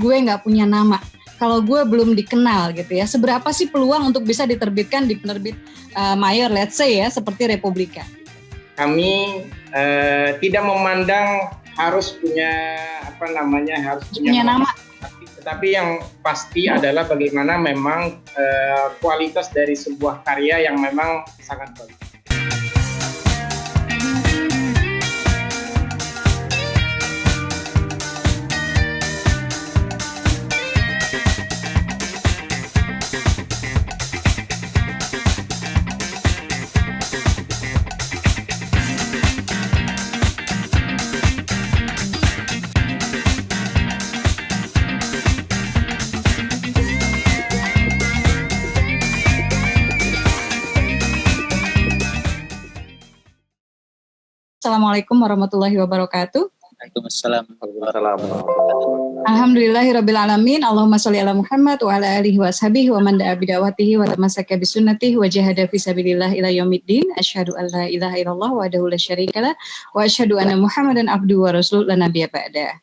gue nggak punya nama, kalau gue belum dikenal gitu ya, seberapa sih peluang untuk bisa diterbitkan di penerbit mayor, let's say ya, seperti Republika? Kami tidak memandang harus punya harus punya nama. Tetapi yang pasti adalah bagaimana memang kualitas dari sebuah karya yang memang sangat bagus. Assalamualaikum warahmatullahi wabarakatuh. Waalaikumsalam. Alhamdulillahirabbil alamin. Allahumma sholli ala Muhammad wa ala alihi wa ashabihi wa man da'a bida'watihi wa tamassaka bi sunnatihi wa jahada fi sabilillah ila yaumiddin. Asyhadu an la ilaha illallah wahdahu la syarikalah wa asyhadu anna Muhammadan abduhu wa rasuluhu la nabiyya ba'da.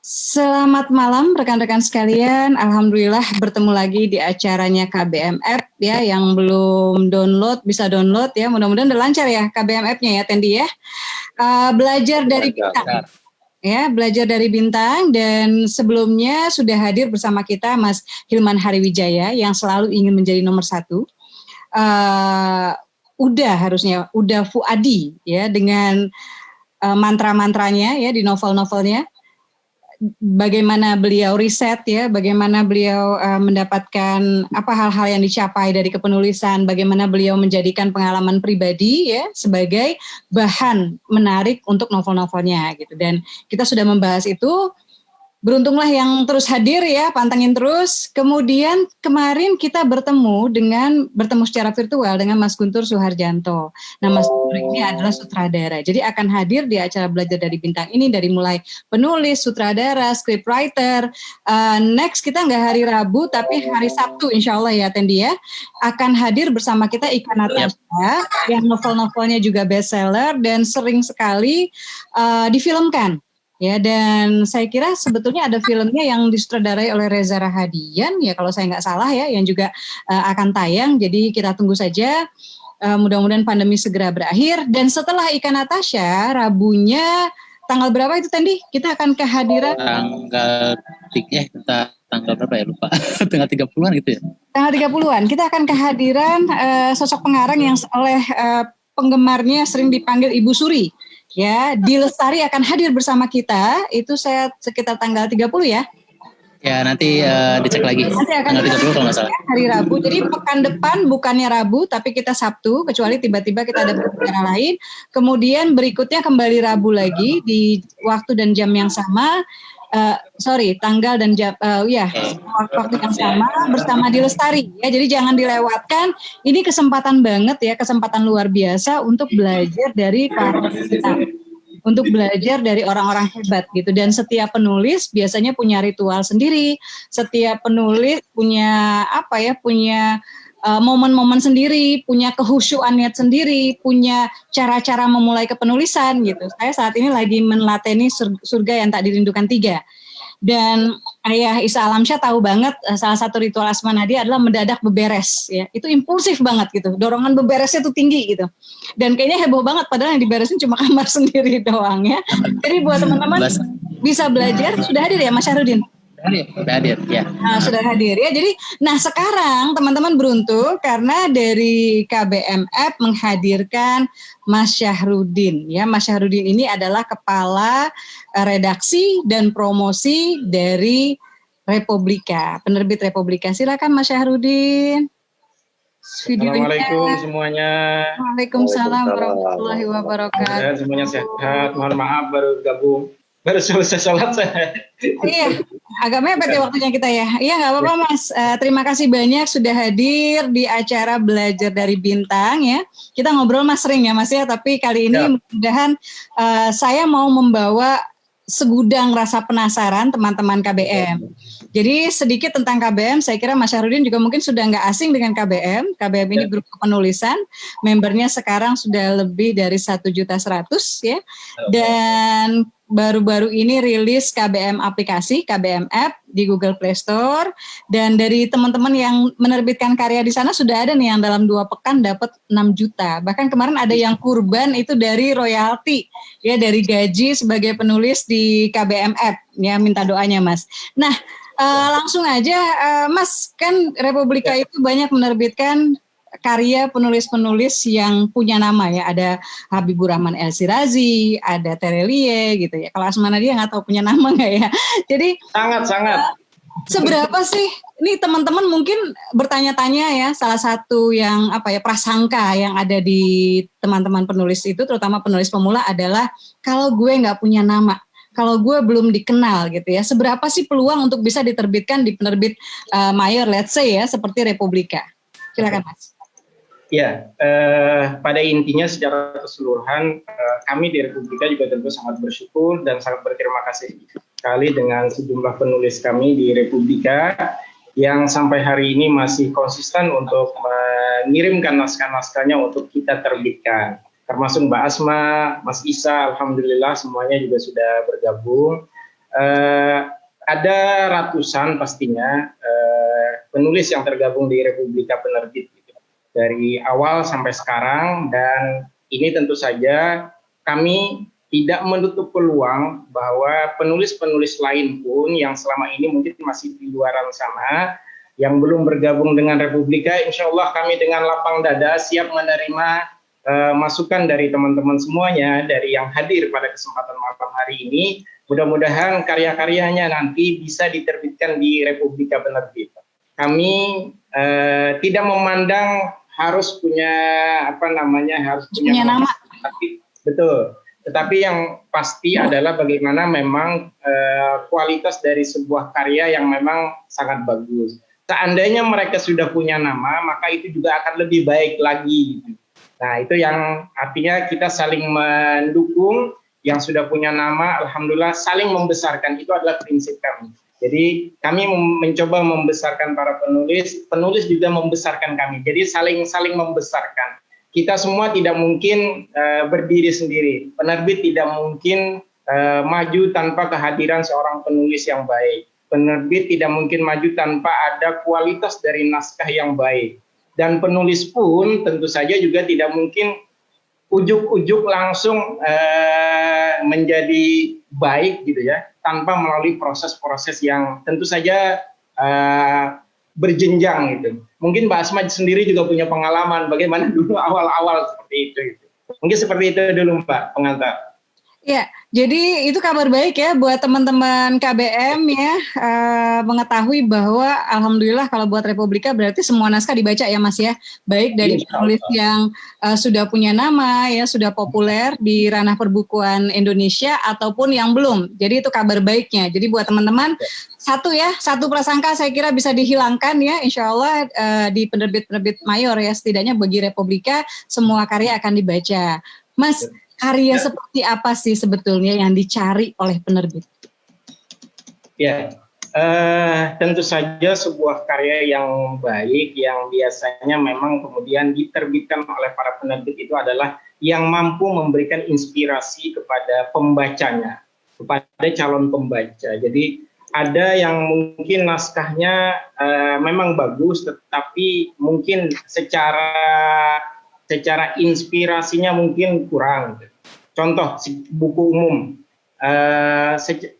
Selamat malam rekan-rekan sekalian. Alhamdulillah bertemu lagi di acaranya KBM App ya, yang belum download bisa download ya. Mudah-mudahan udah lancar ya KBM App-nya ya Tendi ya. Belajar dari bintang. Ya, belajar dari bintang, dan sebelumnya sudah hadir bersama kita Mas Hilman Hariwijaya yang selalu ingin menjadi nomor 1. Uda Fuadi ya, dengan mantra-mantranya ya di novel-novelnya. Bagaimana beliau riset ya, bagaimana beliau mendapatkan hal-hal yang dicapai dari kepenulisan, bagaimana beliau menjadikan pengalaman pribadi ya sebagai bahan menarik untuk novel-novelnya gitu. Dan kita sudah membahas itu. Beruntunglah yang terus hadir ya, pantengin terus. Kemudian kemarin kita bertemu secara virtual dengan Mas Guntur Suharjanto. Nah, Mas Guntur ini adalah sutradara. Jadi akan hadir di acara Belajar dari Bintang ini dari mulai penulis, sutradara, scriptwriter. Next kita nggak hari Rabu tapi hari Sabtu insya Allah ya Tendi ya. Akan hadir bersama kita Ika Natasha yang novel-novelnya juga bestseller dan sering sekali difilmkan. Ya, dan saya kira sebetulnya ada filmnya yang disutradarai oleh Reza Rahadian ya kalau saya nggak salah ya, yang juga akan tayang. Jadi kita tunggu saja, mudah-mudahan pandemi segera berakhir. Dan setelah Ika Natasha, Rabunya tanggal berapa itu Tendi? Kita akan kehadiran tanggal berapa ya lupa. Tanggal 30-an gitu ya. Tanggal 30-an kita akan kehadiran sosok pengarang yang oleh penggemarnya sering dipanggil Ibu Suri. Ya, Di Lestari akan hadir bersama kita, itu saya sekitar tanggal 30 ya. Ya, nanti dicek lagi. Nanti akan tanggal 30 kalau nggak salah. Hari Rabu, jadi pekan depan bukannya Rabu, tapi kita Sabtu, kecuali tiba-tiba kita ada acara lain. Kemudian berikutnya kembali Rabu lagi, di waktu dan jam yang sama. Tanggal dan jam, waktu yang sama bersama Di Lestari ya. Jadi jangan dilewatkan. Ini kesempatan banget ya, kesempatan luar biasa untuk belajar dari para kita, untuk belajar dari orang-orang hebat gitu. Dan setiap penulis biasanya punya ritual sendiri. Setiap penulis punya punya momen-momen sendiri, punya kehusyuan niat sendiri, punya cara-cara memulai kepenulisan gitu. Saya saat ini lagi menelateni Surga yang Tak Dirindukan 3. Dan Ayah Isa Alamsyah tahu banget salah satu ritual Asmanadi adalah mendadak beberes ya. Itu impulsif banget gitu. Dorongan beberesnya tuh tinggi gitu. Dan kayaknya heboh banget padahal yang diberesin cuma kamar sendiri doang ya. Jadi buat teman-teman bisa belajar. Sudah hadir ya Mas Syahrudin? Sudah hadir ya. Sudah hadir ya. Jadi, sekarang teman-teman beruntung karena dari KBM App menghadirkan Mas Syahrudin. Ya, Mas Syahrudin ini adalah kepala redaksi dan promosi dari Republika, penerbit Republika. Silakan Mas Syahrudin. Assalamualaikum semuanya. Waalaikumsalam warahmatullahi wabarakatuh. Semuanya sehat. Mohon maaf baru gabung. Baru selesai sholat saya. Iya, agak mepet ya waktunya kita ya. Iya nggak apa-apa Mas. Terima kasih banyak sudah hadir di acara Belajar dari Bintang ya. Kita ngobrol Mas sering ya Mas ya. Tapi kali ini mudah-mudahan saya mau membawa segudang rasa penasaran teman-teman KBM. Jadi sedikit tentang KBM, saya kira Mas Syahrudin juga mungkin sudah nggak asing dengan KBM. KBM ini grup penulisan, membernya sekarang sudah lebih dari 1.100.000 ya. Dan baru-baru ini rilis KBM aplikasi, KBM app di Google Play Store. Dan dari teman-teman yang menerbitkan karya di sana sudah ada nih yang dalam 2 pekan dapat 6 juta. Bahkan kemarin ada yang kurban itu dari royalti, ya dari gaji sebagai penulis di KBM app. Ya minta doanya Mas. Nah langsung aja Mas, kan Republika itu banyak menerbitkan karya penulis-penulis yang punya nama ya, ada Habibur Rahman El Sirazi, ada Terelie gitu ya. Kalau Asma Nadia nggak tahu punya nama nggak ya. Jadi sangat seberapa sih? Ini teman-teman mungkin bertanya-tanya ya, salah satu yang prasangka yang ada di teman-teman penulis itu, terutama penulis pemula adalah kalau gue nggak punya nama, kalau gue belum dikenal gitu ya, seberapa sih peluang untuk bisa diterbitkan di penerbit mayor, let's say ya, seperti Republika? Silakan Mas. Ya, pada intinya secara keseluruhan kami di Republika juga tentu sangat bersyukur dan sangat berterima kasih sekali dengan sejumlah penulis kami di Republika yang sampai hari ini masih konsisten untuk mengirimkan naskah-naskahnya untuk kita terbitkan. Termasuk Mbak Asma, Mas Isa, alhamdulillah semuanya juga sudah bergabung. Ada ratusan pastinya penulis yang tergabung di Republika Penerbit dari awal sampai sekarang, dan ini tentu saja kami tidak menutup peluang bahwa penulis-penulis lain pun yang selama ini mungkin masih di luaran sana, yang belum bergabung dengan Republika, insya Allah kami dengan lapang dada siap menerima masukan dari teman-teman semuanya, dari yang hadir pada kesempatan malam hari ini. Mudah-mudahan karya-karyanya nanti bisa diterbitkan di Republika Penerbit. Kami tidak memandang harus punya harus punya nama. Betul. Tetapi yang pasti adalah bagaimana memang kualitas dari sebuah karya yang memang sangat bagus. Seandainya mereka sudah punya nama, maka itu juga akan lebih baik lagi. Nah, itu yang artinya kita saling mendukung. Yang sudah punya nama, alhamdulillah saling membesarkan, itu adalah prinsip kami. Jadi kami mencoba membesarkan para penulis, penulis juga membesarkan kami. Jadi saling membesarkan. Kita semua tidak mungkin berdiri sendiri. Penerbit tidak mungkin maju tanpa kehadiran seorang penulis yang baik. Penerbit tidak mungkin maju tanpa ada kualitas dari naskah yang baik. Dan penulis pun tentu saja juga tidak mungkin ujuk-ujuk langsung menjadi baik gitu ya, tanpa melalui proses-proses yang tentu saja berjenjang gitu. Mungkin Mbak Asma sendiri juga punya pengalaman bagaimana dulu awal-awal seperti itu. Mungkin seperti itu dulu Mbak pengantar. Ya, jadi itu kabar baik ya buat teman-teman KBM ya, mengetahui bahwa alhamdulillah kalau buat Republika berarti semua naskah dibaca ya Mas ya, baik dari penulis yang sudah punya nama ya, sudah populer di ranah perbukuan Indonesia ataupun yang belum. Jadi itu kabar baiknya. Jadi buat teman-teman satu prasangka saya kira bisa dihilangkan ya, insya Allah di penerbit-penerbit mayor ya, setidaknya bagi Republika semua karya akan dibaca. Mas, karya seperti apa sih sebetulnya yang dicari oleh penerbit? Ya, tentu saja sebuah karya yang baik, yang biasanya memang kemudian diterbitkan oleh para penerbit itu adalah yang mampu memberikan inspirasi kepada pembacanya, kepada calon pembaca. Jadi ada yang mungkin naskahnya memang bagus, tetapi mungkin secara inspirasinya mungkin kurang. Contoh buku umum.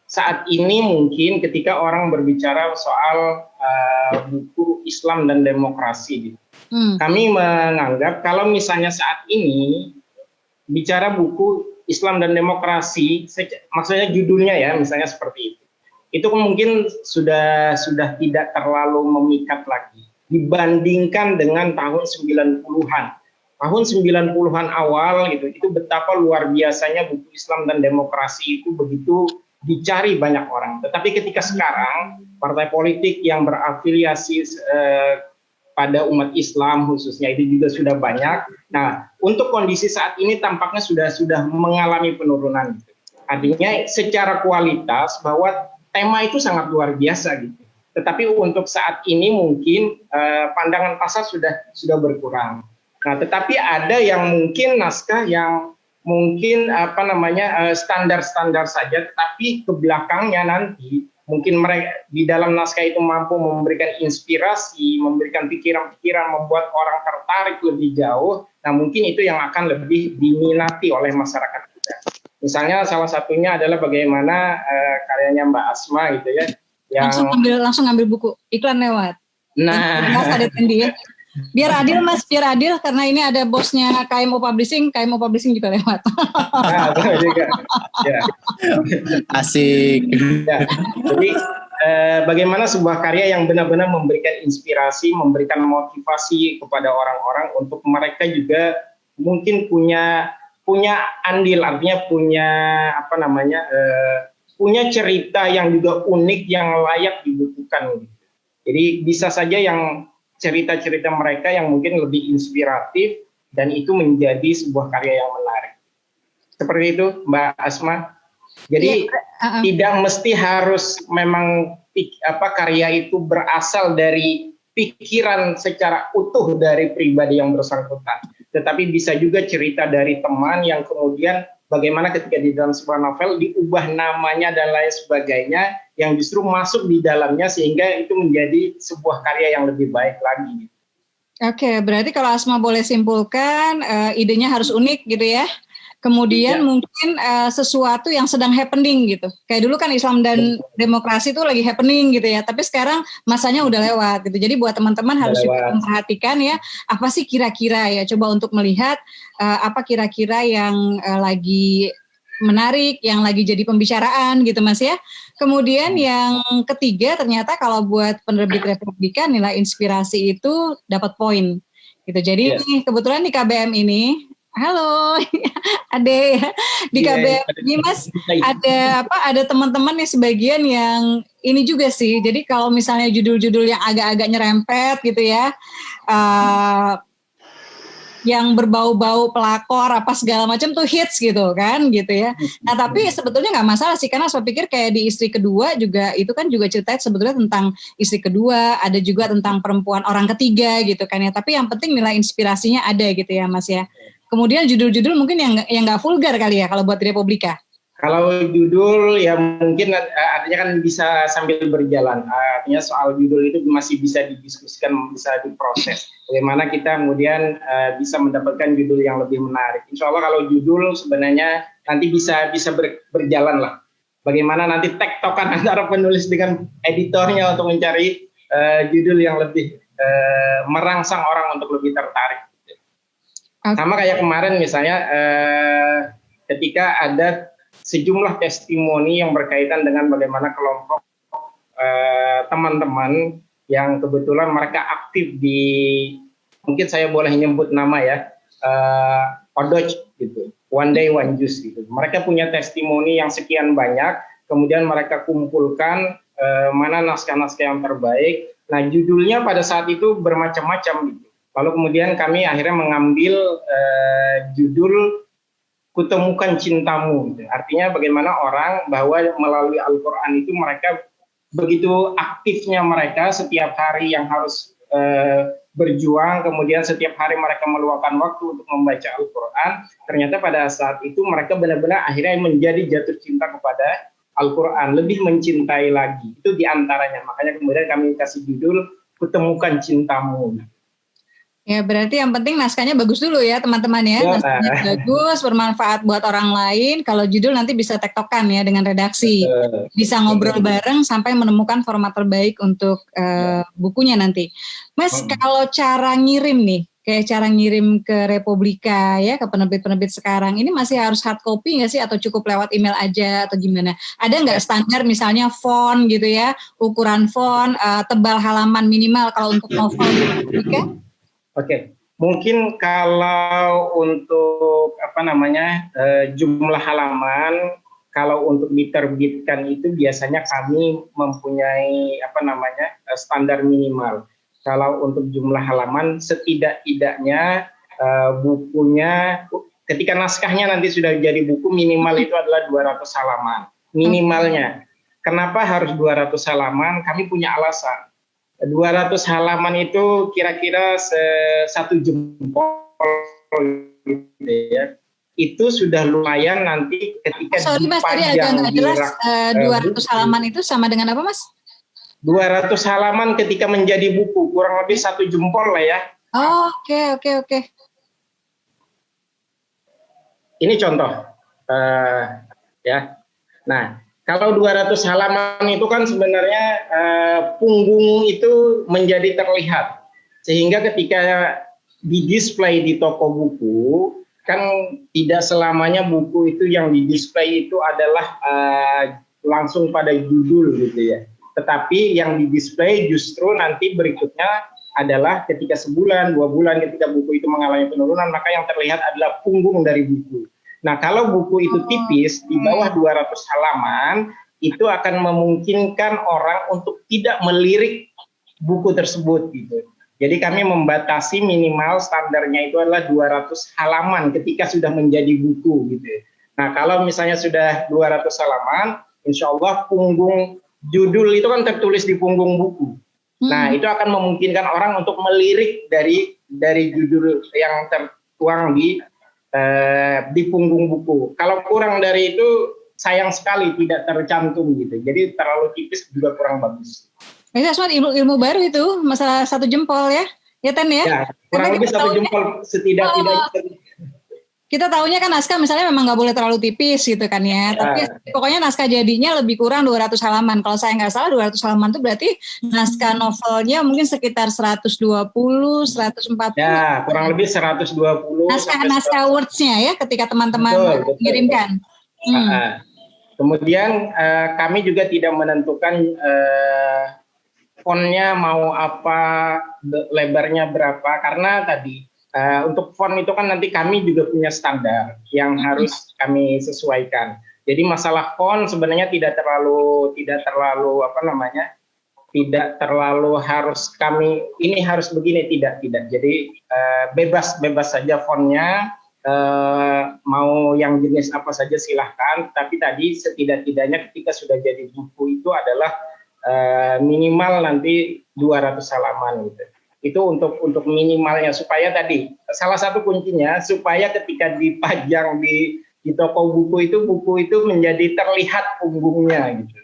Saat ini mungkin ketika orang berbicara soal buku Islam dan demokrasi, gitu. Kami menganggap kalau misalnya saat ini bicara buku Islam dan demokrasi, maksudnya judulnya ya, misalnya seperti itu mungkin sudah tidak terlalu memikat lagi dibandingkan dengan tahun 90-an. Tahun 90-an awal gitu, itu betapa luar biasanya buku Islam dan demokrasi itu begitu dicari banyak orang. Tetapi ketika sekarang partai politik yang berafiliasi pada umat Islam khususnya itu juga sudah banyak. Nah, untuk kondisi saat ini tampaknya sudah mengalami penurunan. Gitu. Artinya secara kualitas bahwa tema itu sangat luar biasa gitu. Tetapi untuk saat ini mungkin pandangan pasar sudah berkurang. Nah, tetapi ada yang mungkin naskah yang mungkin standar-standar saja, tetapi ke belakangnya nanti mungkin mereka di dalam naskah itu mampu memberikan inspirasi, memberikan pikiran-pikiran, membuat orang tertarik lebih jauh. Nah, mungkin itu yang akan lebih diminati oleh masyarakat kita. Misalnya salah satunya adalah bagaimana karyanya Mbak Asma gitu ya. Yang langsung ngambil buku, iklan lewat. Nah, Mas ada tendi ya. Biar adil Mas, biar adil karena ini ada bosnya KMO Publishing juga lewat. Nah, juga. Ya. Asik. Ya. Jadi bagaimana sebuah karya yang benar-benar memberikan inspirasi, memberikan motivasi kepada orang-orang untuk mereka juga mungkin punya andil, artinya punya cerita yang juga unik yang layak dibukukan. Jadi bisa saja yang cerita-cerita mereka yang mungkin lebih inspiratif dan itu menjadi sebuah karya yang menarik. Seperti itu, Mbak Asma. Jadi tidak mesti harus memang karya itu berasal dari pikiran secara utuh dari pribadi yang bersangkutan, tetapi bisa juga cerita dari teman yang kemudian bagaimana ketika di dalam sebuah novel diubah namanya dan lain sebagainya yang justru masuk di dalamnya sehingga itu menjadi sebuah karya yang lebih baik lagi. Oke, berarti kalau Asma boleh simpulkan idenya harus unik gitu ya. Kemudian mungkin sesuatu yang sedang happening gitu. Kayak dulu kan Islam dan demokrasi itu lagi happening gitu ya. Tapi sekarang masanya udah lewat gitu. Jadi buat teman-teman harus juga memperhatikan ya. Apa sih kira-kira ya. Coba untuk melihat apa kira-kira yang lagi menarik, yang lagi jadi pembicaraan gitu Mas ya. Kemudian yang ketiga ternyata kalau buat penerbit Republika nilai inspirasi itu dapat poin gitu. Jadi nih, kebetulan di KBM ini halo, Ade. Di KBM ini Mas ada teman-teman nih sebagian yang ini juga sih. Jadi kalau misalnya judul-judul yang agak-agak nyerempet gitu ya, yang berbau-bau pelakor apa segala macam tuh hits gitu kan gitu ya. Nah tapi sebetulnya nggak masalah sih karena saya pikir kayak di Istri Kedua juga itu kan juga ceritanya sebetulnya tentang istri kedua, ada juga tentang perempuan orang ketiga gitu kan ya. Tapi yang penting nilai inspirasinya ada gitu ya Mas ya. Kemudian judul-judul mungkin yang nggak vulgar kali ya kalau buat Republika. Kalau judul ya mungkin artinya kan bisa sambil berjalan. Artinya soal judul itu masih bisa didiskusikan, bisa diproses. Bagaimana kita kemudian bisa mendapatkan judul yang lebih menarik. Insya Allah kalau judul sebenarnya nanti bisa berjalan lah. Bagaimana nanti tektokan antara penulis dengan editornya untuk mencari judul yang lebih merangsang orang untuk lebih tertarik. Sama kayak kemarin misalnya ketika ada sejumlah testimoni yang berkaitan dengan bagaimana kelompok teman-teman yang kebetulan mereka aktif di, mungkin saya boleh nyebut nama ya, Odoj gitu, One Day One Juice gitu. Mereka punya testimoni yang sekian banyak, kemudian mereka kumpulkan mana naskah-naskah yang terbaik. Nah judulnya pada saat itu bermacam-macam gitu. Lalu kemudian kami akhirnya mengambil judul Kutemukan Cintamu. Gitu. Artinya bagaimana orang bahwa melalui Al-Quran itu mereka begitu aktifnya mereka setiap hari yang harus berjuang, kemudian setiap hari mereka meluangkan waktu untuk membaca Al-Quran. Ternyata pada saat itu mereka benar-benar akhirnya menjadi jatuh cinta kepada Al-Quran, lebih mencintai lagi. Itu diantaranya. Makanya kemudian kami kasih judul Kutemukan Cintamu. Ya berarti yang penting naskahnya bagus dulu ya teman-teman ya. Naskahnya bagus, bermanfaat buat orang lain. Kalau judul nanti bisa tektokan ya dengan redaksi. Bisa ngobrol bareng sampai menemukan format terbaik untuk bukunya nanti. Mas kalau cara ngirim nih, kayak cara ngirim ke Republika ya, ke penerbit-penerbit sekarang, ini masih harus hard copy nggak sih atau cukup lewat email aja atau gimana? Ada nggak standar misalnya font gitu ya, ukuran font, tebal halaman minimal kalau untuk novel di Republika? Oke, mungkin kalau untuk jumlah halaman, kalau untuk diterbitkan itu biasanya kami mempunyai standar minimal. Kalau untuk jumlah halaman setidak-tidaknya bukunya, ketika naskahnya nanti sudah jadi buku minimal itu adalah 200 halaman minimalnya. kenapa harus 200 halaman? Kami punya alasan. 200 halaman itu kira-kira satu jempol gitu ya. Itu sudah lumayan nanti ketika sorry Mas, tadi agak nggak jelas 200 halaman itu sama dengan apa Mas? 200 halaman ketika menjadi buku, kurang lebih satu jempol lah ya. Oh, oke. Ini contoh. Ya. Nah, kalau 200 halaman itu kan sebenarnya punggung itu menjadi terlihat. Sehingga ketika di-display di toko buku, kan tidak selamanya buku itu yang di-display itu adalah langsung pada judul gitu ya. Tetapi yang di-display justru nanti berikutnya adalah ketika sebulan, 2 bulan ketika buku itu mengalami penurunan, maka yang terlihat adalah punggung dari buku. Nah, kalau buku itu tipis, di bawah 200 halaman, itu akan memungkinkan orang untuk tidak melirik buku tersebut gitu. Jadi kami membatasi minimal standarnya itu adalah 200 halaman ketika sudah menjadi buku gitu. Nah, kalau misalnya sudah 200 halaman, insya Allah punggung judul itu kan tertulis di punggung buku. Nah, itu akan memungkinkan orang untuk melirik dari judul yang tertuang di punggung buku. Kalau kurang dari itu sayang sekali tidak tercantum gitu. Jadi terlalu tipis juga kurang bagus. Ini Asmat ilmu baru itu, masalah satu jempol ya. Ya Tan ya? Ya, kurang lebih satu jempol setidak-tidaknya. Kita tahunya kan naskah misalnya memang nggak boleh terlalu tipis gitu kan ya. Tapi pokoknya naskah jadinya lebih kurang 200 halaman. Kalau saya nggak salah 200 halaman itu berarti naskah novelnya mungkin sekitar 120, 140. Ya, kurang lebih 120. Naskah words-nya ya ketika teman-teman mengirimkan. Kemudian kami juga tidak menentukan fontnya mau apa, lebarnya berapa, karena tadi untuk font itu kan nanti kami juga punya standar yang harus kami sesuaikan. Jadi masalah font sebenarnya tidak terlalu harus kami ini harus begini, tidak. Jadi bebas saja fontnya, mau yang jenis apa saja silahkan. Tapi tadi setidak-tidaknya ketika sudah jadi buku itu adalah minimal nanti 200 halaman gitu. Itu untuk minimalnya, supaya tadi salah satu kuncinya supaya ketika dipajang di toko buku itu menjadi terlihat punggungnya gitu.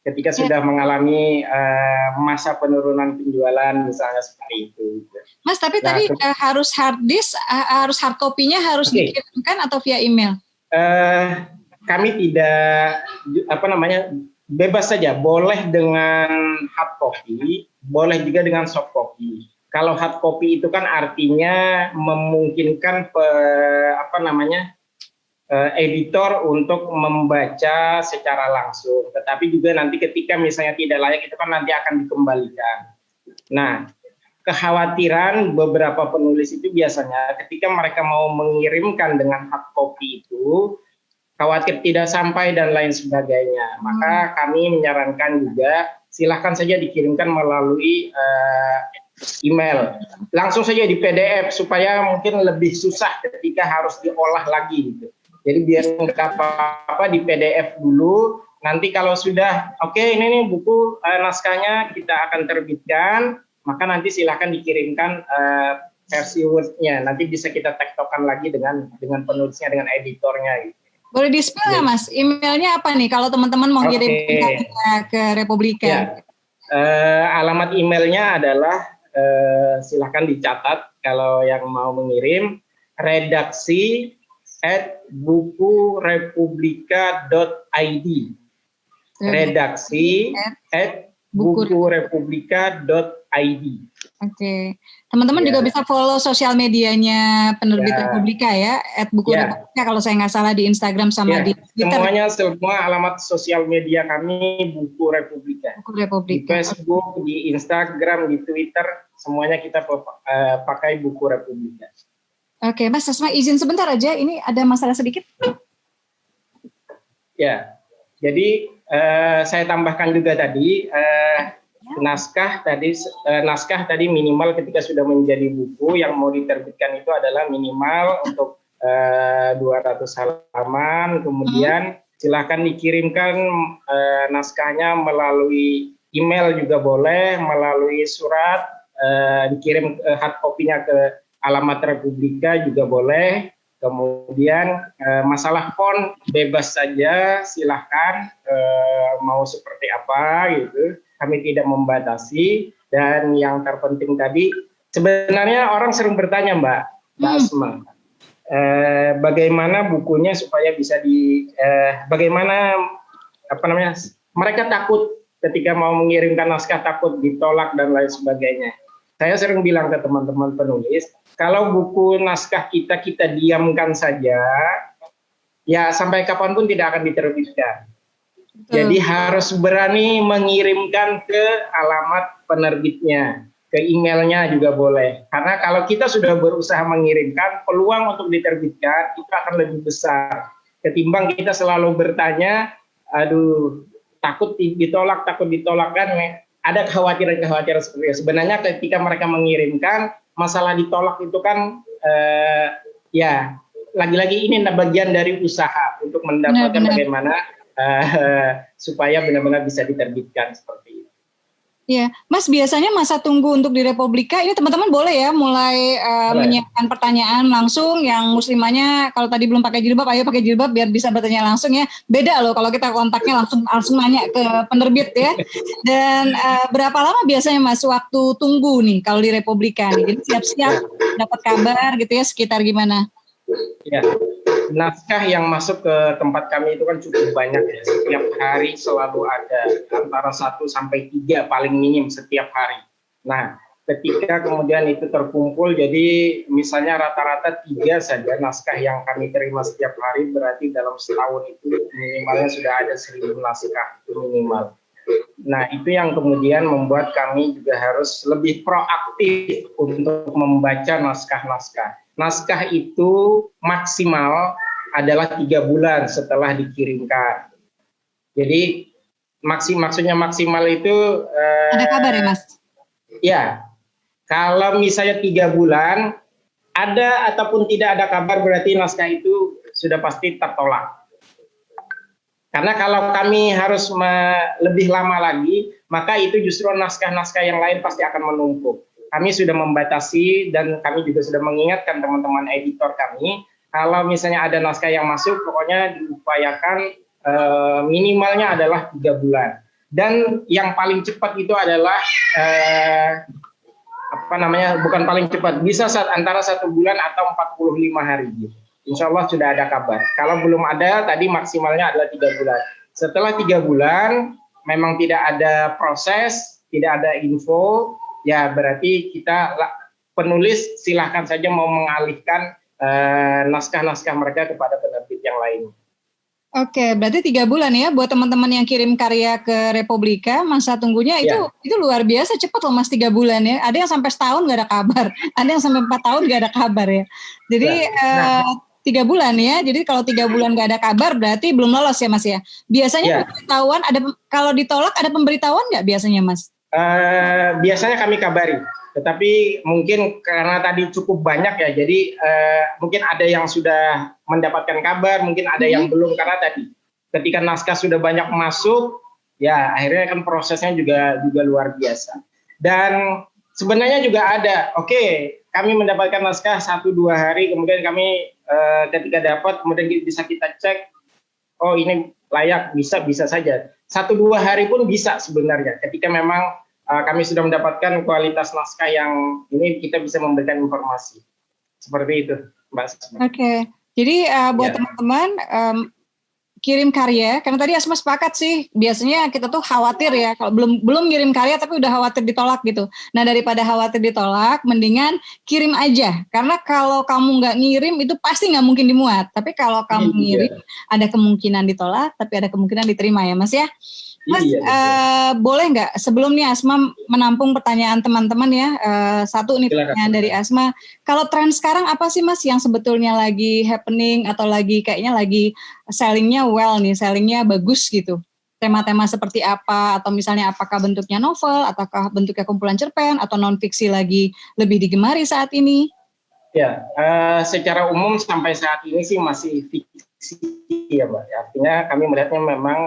Ketika sudah mengalami masa penurunan penjualan misalnya seperti itu. Gitu. Mas, tapi tadi harus hard disk, harus hard copy-nya harus dikirimkan atau via email? Kami tidak bebas saja, boleh dengan hard copy, boleh juga dengan soft copy. Kalau hard copy itu kan artinya memungkinkan editor untuk membaca secara langsung. Tetapi juga nanti ketika misalnya tidak layak itu kan nanti akan dikembalikan. Nah, kekhawatiran beberapa penulis itu biasanya ketika mereka mau mengirimkan dengan hard copy itu khawatir tidak sampai dan lain sebagainya. Maka kami menyarankan juga silahkan saja dikirimkan melalui email, langsung saja di PDF supaya mungkin lebih susah ketika harus diolah lagi gitu. Jadi biar nggak apa-apa di PDF dulu. Nanti kalau sudah ini nih buku naskahnya kita akan terbitkan, maka nanti silahkan dikirimkan versi Word-nya. Nanti bisa kita tektokan lagi dengan penulisnya, dengan editornya. Gitu. Boleh di-spell nggak Mas? Emailnya apa nih kalau teman-teman mau kirim ke Republika? Ya. Alamat emailnya adalah silahkan dicatat kalau yang mau mengirim, redaksi@bukurepublika.id. redaksi@bukurepublika.id. Oke. Teman-teman juga bisa follow sosial medianya penerbit Republika ya, @bukurepublika kalau saya nggak salah di Instagram sama di Twitter. Semua alamat sosial media kami Buku Republika. Buku Republika. Di Facebook, di Instagram, di Twitter, semuanya kita pakai Buku Republika. Oke, Mas Asma izin sebentar aja, ini ada masalah sedikit. Ya, jadi saya tambahkan juga tadi naskah tadi minimal ketika sudah menjadi buku yang mau diterbitkan itu adalah minimal untuk 200 halaman, kemudian Silahkan dikirimkan naskahnya melalui email juga boleh, melalui surat, dikirim hard copy-nya ke alamat Republika juga boleh. Kemudian masalah font bebas saja, silahkan mau seperti apa gitu. Kami tidak membatasi. Dan yang terpenting tadi, sebenarnya orang sering bertanya Mbak Asma, bagaimana bukunya supaya bisa bagaimana mereka takut ketika mau mengirimkan naskah, takut ditolak dan lain sebagainya. Saya sering bilang ke teman-teman penulis, kalau buku naskah kita diamkan saja, ya sampai kapanpun tidak akan diterbitkan. Jadi harus berani mengirimkan ke alamat penerbitnya, ke emailnya juga boleh. Karena kalau kita sudah berusaha mengirimkan, peluang untuk diterbitkan itu akan lebih besar. Ketimbang kita selalu bertanya, aduh takut ditolak kan. Ada kekhawatiran-kekhawatiran seperti itu. Sebenarnya ketika mereka mengirimkan, masalah ditolak itu kan ya lagi-lagi ini bagian dari usaha untuk mendapatkan bagaimana supaya benar-benar bisa diterbitkan seperti itu. Ya, Mas, biasanya masa tunggu untuk di Republika ini teman-teman boleh ya mulai menyiapkan pertanyaan langsung. Yang muslimahnya kalau tadi belum pakai jilbab, ayo pakai jilbab biar bisa bertanya langsung ya. Beda loh kalau kita kontaknya langsung nanya ke penerbit ya. Dan berapa lama biasanya Mas waktu tunggu nih kalau di Republika nih? Jadi siap-siap dapat kabar gitu ya sekitar gimana? Ya, naskah yang masuk ke tempat kami itu kan cukup banyak ya. Setiap hari selalu ada antara 1 sampai 3 paling minim setiap hari. Nah, ketika kemudian itu terkumpul, jadi misalnya rata-rata 3 saja naskah yang kami terima setiap hari, berarti dalam setahun itu minimalnya sudah ada 1.000 naskah itu minimal. Nah, itu yang kemudian membuat kami juga harus lebih proaktif untuk membaca naskah-naskah. Naskah itu maksimal adalah 3 bulan setelah dikirimkan. Jadi maksudnya maksimal itu ada kabar ya Mas? Ya, kalau misalnya 3 bulan ada ataupun tidak ada kabar berarti naskah itu sudah pasti tertolak. Karena kalau kami harus lebih lama lagi, maka itu justru naskah-naskah yang lain pasti akan menumpuk. Kami sudah membatasi dan kami juga sudah mengingatkan teman-teman editor kami, kalau misalnya ada naskah yang masuk, pokoknya diupayakan minimalnya adalah 3 bulan. Dan yang paling cepat itu adalah bukan paling cepat, bisa antara 1 bulan atau 45 hari. Insya Allah sudah ada kabar. Kalau belum ada, tadi maksimalnya adalah 3 bulan. Setelah 3 bulan, memang tidak ada proses, tidak ada info, ya berarti kita penulis silahkan saja mau mengalihkan naskah-naskah mereka kepada penerbit yang lain. Oke, berarti 3 bulan ya buat teman-teman yang kirim karya ke Republika, masa tunggunya itu luar biasa cepat loh Mas, 3 bulan ya. Ada yang sampai setahun nggak ada kabar, ada yang sampai 4 tahun nggak ada kabar ya. Jadi 3 bulan ya. Jadi kalau 3 bulan nggak ada kabar berarti belum lolos ya Mas ya. Biasanya pemberitahuan kalau ditolak ada pemberitahuan nggak biasanya Mas? Biasanya kami kabari. Tetapi mungkin karena tadi cukup banyak ya, jadi mungkin ada yang sudah mendapatkan kabar, mungkin ada yang belum, karena tadi ketika naskah sudah banyak masuk, ya akhirnya kan prosesnya juga luar biasa. Dan sebenarnya juga ada, kami mendapatkan naskah 1-2 hari, kemudian kami ketika dapat, kemudian bisa kita cek, oh ini layak, bisa saja. 1-2 hari pun bisa sebenarnya, ketika memang kami sudah mendapatkan kualitas naskah yang ini, kita bisa memberikan informasi seperti itu, Mbak. Oke. Jadi buat teman-teman kirim karya, karena tadi Asma sepakat sih, biasanya kita tuh khawatir ya kalau belum ngirim karya tapi udah khawatir ditolak gitu. Nah, daripada khawatir ditolak, mendingan kirim aja, karena kalau kamu nggak ngirim itu pasti nggak mungkin dimuat. Tapi kalau kamu ngirim, ada kemungkinan ditolak, tapi ada kemungkinan diterima ya, Mas ya. Mas, boleh nggak sebelumnya Asma menampung pertanyaan teman-teman ya, satu nih pertanyaan dari Asma. Kalau tren sekarang apa sih Mas yang sebetulnya lagi happening atau kayaknya lagi sellingnya sellingnya bagus gitu? Tema-tema seperti apa, atau misalnya apakah bentuknya novel, ataukah bentuknya kumpulan cerpen, atau non-fiksi lagi lebih digemari saat ini? Ya, secara umum sampai saat ini sih masih fiksi fiksi ya Mbak. Artinya kami melihatnya memang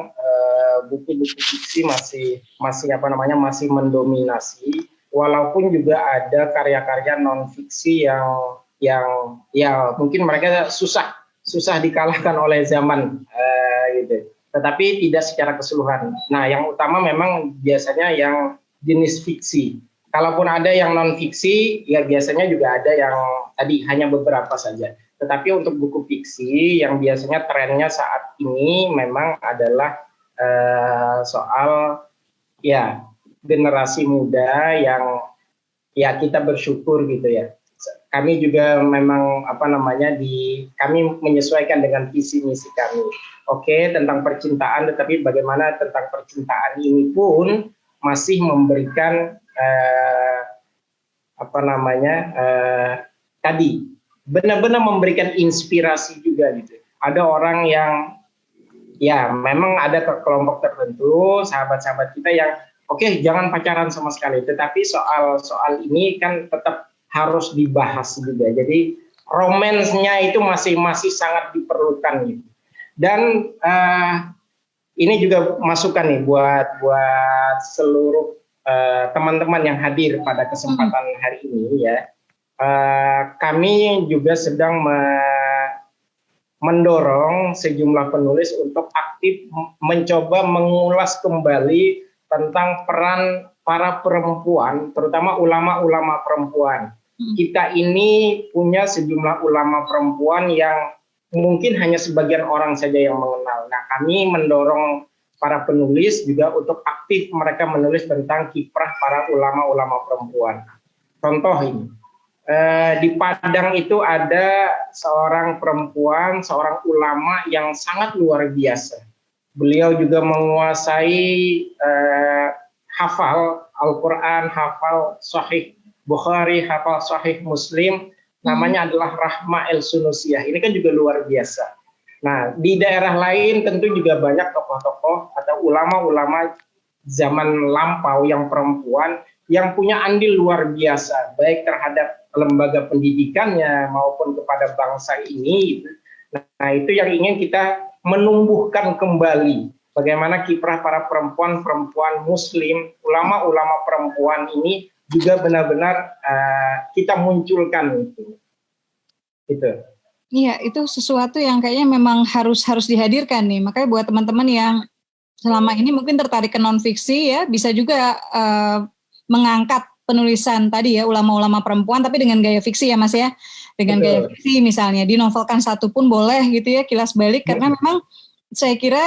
buku-buku fiksi masih masih mendominasi, walaupun juga ada karya-karya non fiksi yang ya mungkin mereka susah dikalahkan oleh zaman gitu. Tetapi tidak secara keseluruhan. Nah, yang utama memang biasanya yang jenis fiksi. Kalaupun ada yang non fiksi, ya biasanya juga ada yang tadi hanya beberapa saja. Tetapi untuk buku fiksi yang biasanya trennya saat ini memang adalah soal ya generasi muda yang ya kita bersyukur gitu ya. Kami juga memang kami menyesuaikan dengan visi misi kami. Oke, tentang percintaan, tetapi bagaimana tentang percintaan ini pun masih memberikan tadi benar-benar memberikan inspirasi juga gitu. Ada orang yang ya memang ada kelompok tertentu, sahabat-sahabat kita yang oke, jangan pacaran sama sekali, tetapi soal ini kan tetap harus dibahas juga. Jadi romansnya itu masih sangat diperlukan gitu. Dan ini juga masukan nih buat seluruh teman-teman yang hadir pada kesempatan hari ini ya. Kami juga sedang mendorong sejumlah penulis untuk aktif mencoba mengulas kembali tentang peran para perempuan, terutama ulama-ulama perempuan. Kita ini punya sejumlah ulama perempuan yang mungkin hanya sebagian orang saja yang mengenal. Nah, kami mendorong para penulis juga untuk aktif mereka menulis tentang kiprah para ulama-ulama perempuan. Contoh ini. Di Padang itu ada seorang perempuan, seorang ulama yang sangat luar biasa. Beliau juga menguasai hafal Al-Quran, hafal Sahih Bukhari, hafal Sahih Muslim. Namanya adalah Rahma El-Sunusiyah. Ini kan juga luar biasa. Nah, di daerah lain tentu juga banyak tokoh-tokoh atau ulama-ulama zaman lampau yang perempuan yang punya andil luar biasa, baik terhadap lembaga pendidikannya maupun kepada bangsa ini. Nah, itu yang ingin kita menumbuhkan kembali. Bagaimana kiprah para perempuan-perempuan muslim, ulama-ulama perempuan ini juga benar-benar kita munculkan itu. Gitu. Iya, itu sesuatu yang kayaknya memang harus dihadirkan nih. Makanya buat teman-teman yang selama ini mungkin tertarik ke non-fiksi ya, bisa juga mengangkat penulisan tadi ya, ulama-ulama perempuan, tapi dengan gaya fiksi ya Mas ya. Dengan gaya fiksi misalnya, dinovelkan satu pun boleh gitu ya, kilas balik. Karena memang saya kira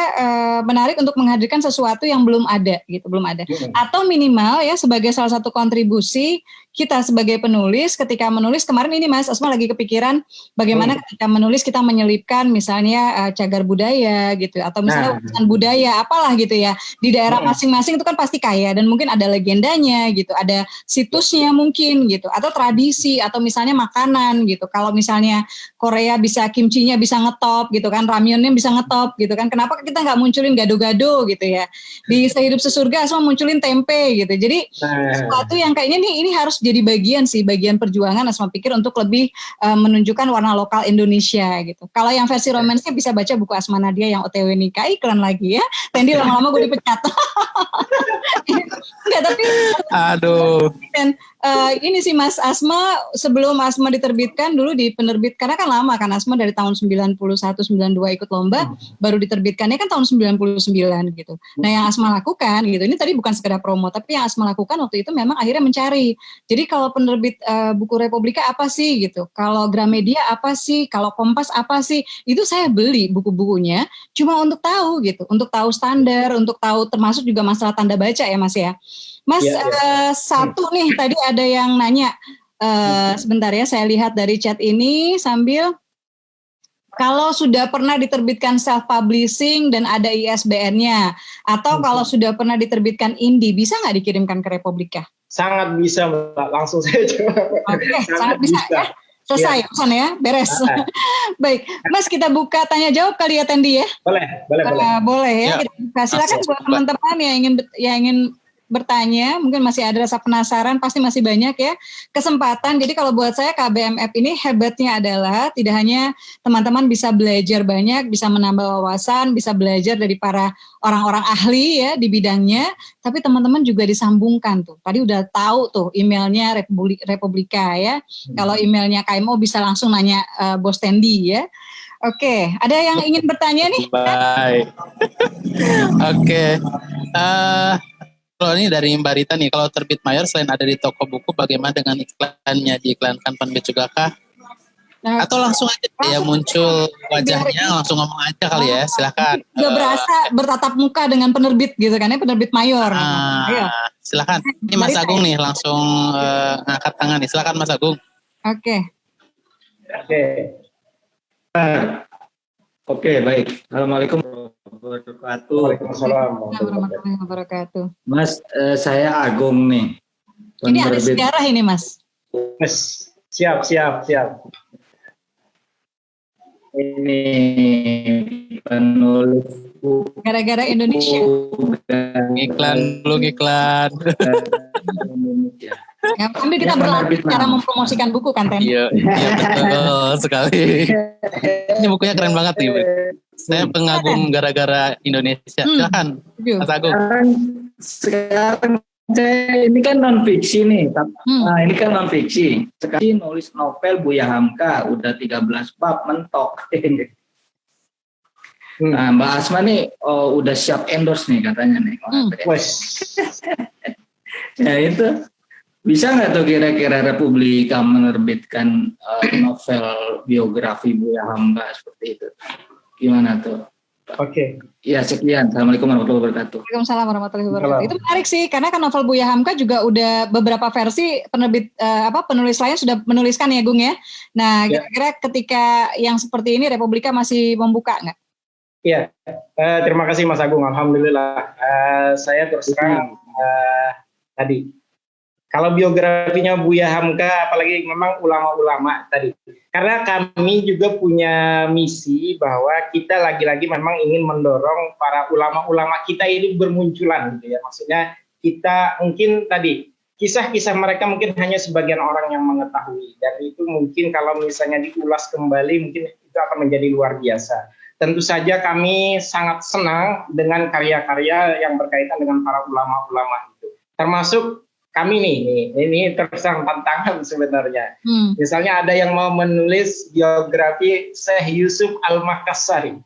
menarik untuk menghadirkan sesuatu yang belum ada gitu, belum ada. Atau minimal ya sebagai salah satu kontribusi kita sebagai penulis ketika menulis, kemarin ini Mas Asma lagi kepikiran bagaimana ketika menulis kita menyelipkan misalnya cagar budaya gitu, atau misalnya urusan budaya apalah gitu ya, di daerah masing-masing itu kan pasti kaya dan mungkin ada legendanya gitu, ada situsnya mungkin gitu, atau tradisi, atau misalnya makanan gitu. Kalau misalnya Korea bisa kimchinya bisa ngetop gitu kan, ramyonnya bisa ngetop gitu kan, kenapa kita nggak munculin gado-gado gitu ya, di Sehidup Sesurga Asma munculin tempe gitu. Jadi sesuatu yang kayaknya ini harus jadi bagian perjuangan Asma pikir untuk lebih menunjukkan warna lokal Indonesia gitu. Kalau yang versi romansnya bisa baca buku Asma Nadia yang OTW nikah, iklan lagi ya. Tendi lama-lama gue dipecat. Enggak, tapi aduh. Dan ini sih Mas Asma, sebelum Asma diterbitkan dulu di penerbit, karena kan lama kan Asma dari tahun 91 92 ikut lomba, baru diterbitkannya kan tahun 99 gitu. Nah, yang Asma lakukan gitu, ini tadi bukan sekedar promo, tapi yang Asma lakukan waktu itu memang akhirnya mencari. Jadi kalau penerbit buku Republika apa sih gitu, kalau Gramedia apa sih, kalau Kompas apa sih, itu saya beli buku-bukunya cuma untuk tahu gitu, untuk tahu standar, untuk tahu termasuk juga masalah tanda baca ya Mas ya. Mas, satu nih tadi ada yang nanya, sebentar ya saya lihat dari chat ini sambil, kalau sudah pernah diterbitkan self-publishing dan ada ISBN-nya, atau kalau sudah pernah diterbitkan indie, bisa nggak dikirimkan ke Republika? Sangat bisa Mbak, langsung saya coba. Oke, sangat bisa ya. Selesai urusan ya, beres. Baik, Mas kita buka tanya jawab kali ya Tendi ya. Boleh. Boleh ya. Kita buka. Silakan buat teman-teman yang ingin bertanya, mungkin masih ada rasa penasaran, pasti masih banyak ya kesempatan. Jadi kalau buat saya KBMF ini hebatnya adalah tidak hanya teman-teman bisa belajar banyak, bisa menambah wawasan, bisa belajar dari para orang-orang ahli ya di bidangnya, tapi teman-teman juga disambungkan tuh. Tadi udah tahu tuh emailnya Republika ya. Kalau emailnya KMO bisa langsung nanya Bos Tendi ya. Oke, ada yang ingin bertanya nih? Baik. Oke. Kalau ini dari Mbak Rita nih, kalau terbit mayor selain ada di toko buku, bagaimana dengan iklannya? Diiklankan penerbit juga kah? Atau langsung aja ya muncul wajahnya, langsung ngomong aja kali ya, silakan. Udah berasa bertatap muka dengan penerbit gitu kan ya, penerbit mayor. Ayo. Silakan. Ini Mas Agung nih langsung ngangkat tangan nih. Silakan Mas Agung. Oke. Oke, baik. Assalamualaikum warahmatullahi wabarakatuh. Waalaikumsalam Warahmatullahi wabarakatuh. Mas, saya Agung nih. Ini ada sejarah ini, Mas. Mas, siap. Ini penulis buku. Gara-gara Indonesia. Iklan. Indonesia. Ya, sambil kita berlatih cara mempromosikan buku kan, Ten? Iya betul sekali. Ini bukunya keren banget nih. Saya pengagum gara-gara Indonesia. Silakan, Mas Agung. Sekarang saya ini kan non fiksi nih. Nah, ini kan non fiksi. Sekarang nulis novel Buya Hamka udah 13 bab mentok. Nah, Mbak Asma nih udah siap endorse nih katanya nih. Ya itu. Bisa nggak tuh kira-kira Republika menerbitkan novel biografi Buya Hamka seperti itu? Gimana tuh? Oke. Ya sekian. Assalamualaikum warahmatullahi wabarakatuh. Waalaikumsalam warahmatullahi wabarakatuh. Itu menarik sih, karena kan novel Buya Hamka juga udah beberapa versi penulis lain sudah menuliskan ya, Gung ya. Nah, kira-kira ketika yang seperti ini Republika masih membuka nggak? Iya. Terima kasih Mas Agung. Alhamdulillah. Saya terus terang tadi. Kalau biografinya Buya Hamka, apalagi memang ulama-ulama tadi. Karena kami juga punya misi bahwa kita lagi-lagi memang ingin mendorong para ulama-ulama kita ini bermunculan gitu ya. Maksudnya kita mungkin tadi kisah-kisah mereka mungkin hanya sebagian orang yang mengetahui. Dan itu mungkin kalau misalnya diulas kembali mungkin itu akan menjadi luar biasa. Tentu saja kami sangat senang dengan karya-karya yang berkaitan dengan para ulama-ulama itu. Termasuk kami nih, ini terserang tantangan sebenarnya. Misalnya ada yang mau menulis biografi Syekh Yusuf Al-Makassari.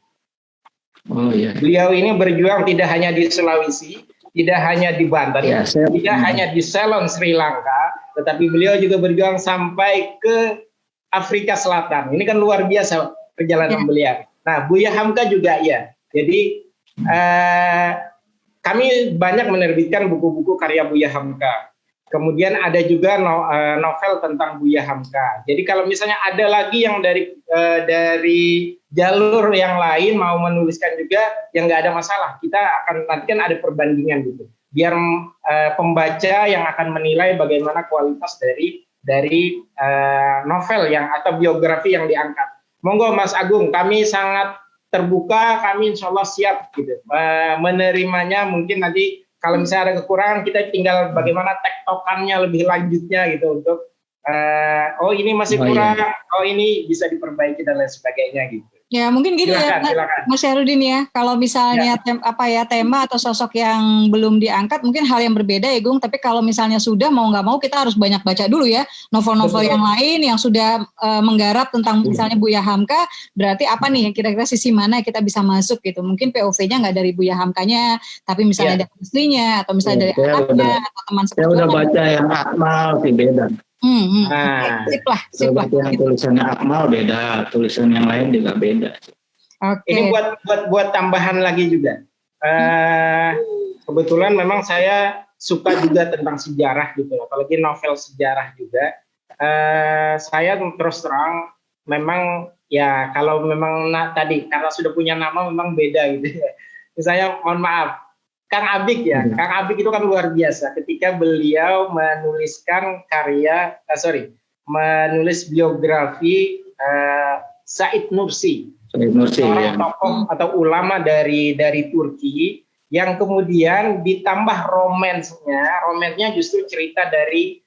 Oh iya. Beliau ini berjuang tidak hanya di Sulawesi, tidak hanya di Banten, tidak hanya di Ceylon, Sri Lanka, tetapi beliau juga berjuang sampai ke Afrika Selatan. Ini kan luar biasa perjalanan beliau. Nah, Buya Hamka juga ya. Jadi kami banyak menerbitkan buku-buku karya Buya Hamka. Kemudian ada juga novel tentang Buya Hamka. Jadi kalau misalnya ada lagi yang dari jalur yang lain mau menuliskan juga, yang nggak ada masalah. Kita akan nanti kan ada perbandingan gitu. Biar pembaca yang akan menilai bagaimana kualitas dari novel yang atau biografi yang diangkat. Monggo Mas Agung, kami sangat terbuka, kami insya Allah siap gitu menerimanya. Mungkin nanti kalau misalnya ada kekurangan, kita tinggal bagaimana tektokannya lebih lanjutnya gitu untuk ini masih kurang, ini bisa diperbaiki dan lain sebagainya gitu. Ya mungkin gini silakan. Mas Syahrudin ya, kalau misalnya tema atau sosok yang belum diangkat mungkin hal yang berbeda ya Gung, tapi kalau misalnya sudah mau nggak mau kita harus banyak baca dulu ya novel-novel yang lain yang sudah menggarap tentang misalnya Buya Hamka, berarti apa nih kira-kira sisi mana kita bisa masuk gitu, mungkin POV-nya nggak dari Buya Hamkanya tapi misalnya dari istrinya atau misalnya dari anaknya atau teman seperti. Saya udah baca yang Akmal sih beda. Sip lah. Yang tulisannya Akmal beda, tulisan yang lain juga beda. Okay. Ini buat tambahan lagi juga. Kebetulan memang saya suka juga tentang sejarah gitu, apalagi novel sejarah juga. Saya terus terang memang ya kalau memang tadi karena sudah punya nama memang beda gitu ya. Saya mohon maaf. Kang Abik ya, Kang Abik itu kan luar biasa ketika beliau menuliskan menulis biografi Said Nursi, seorang tokoh atau ulama dari Turki yang kemudian ditambah romansnya justru cerita dari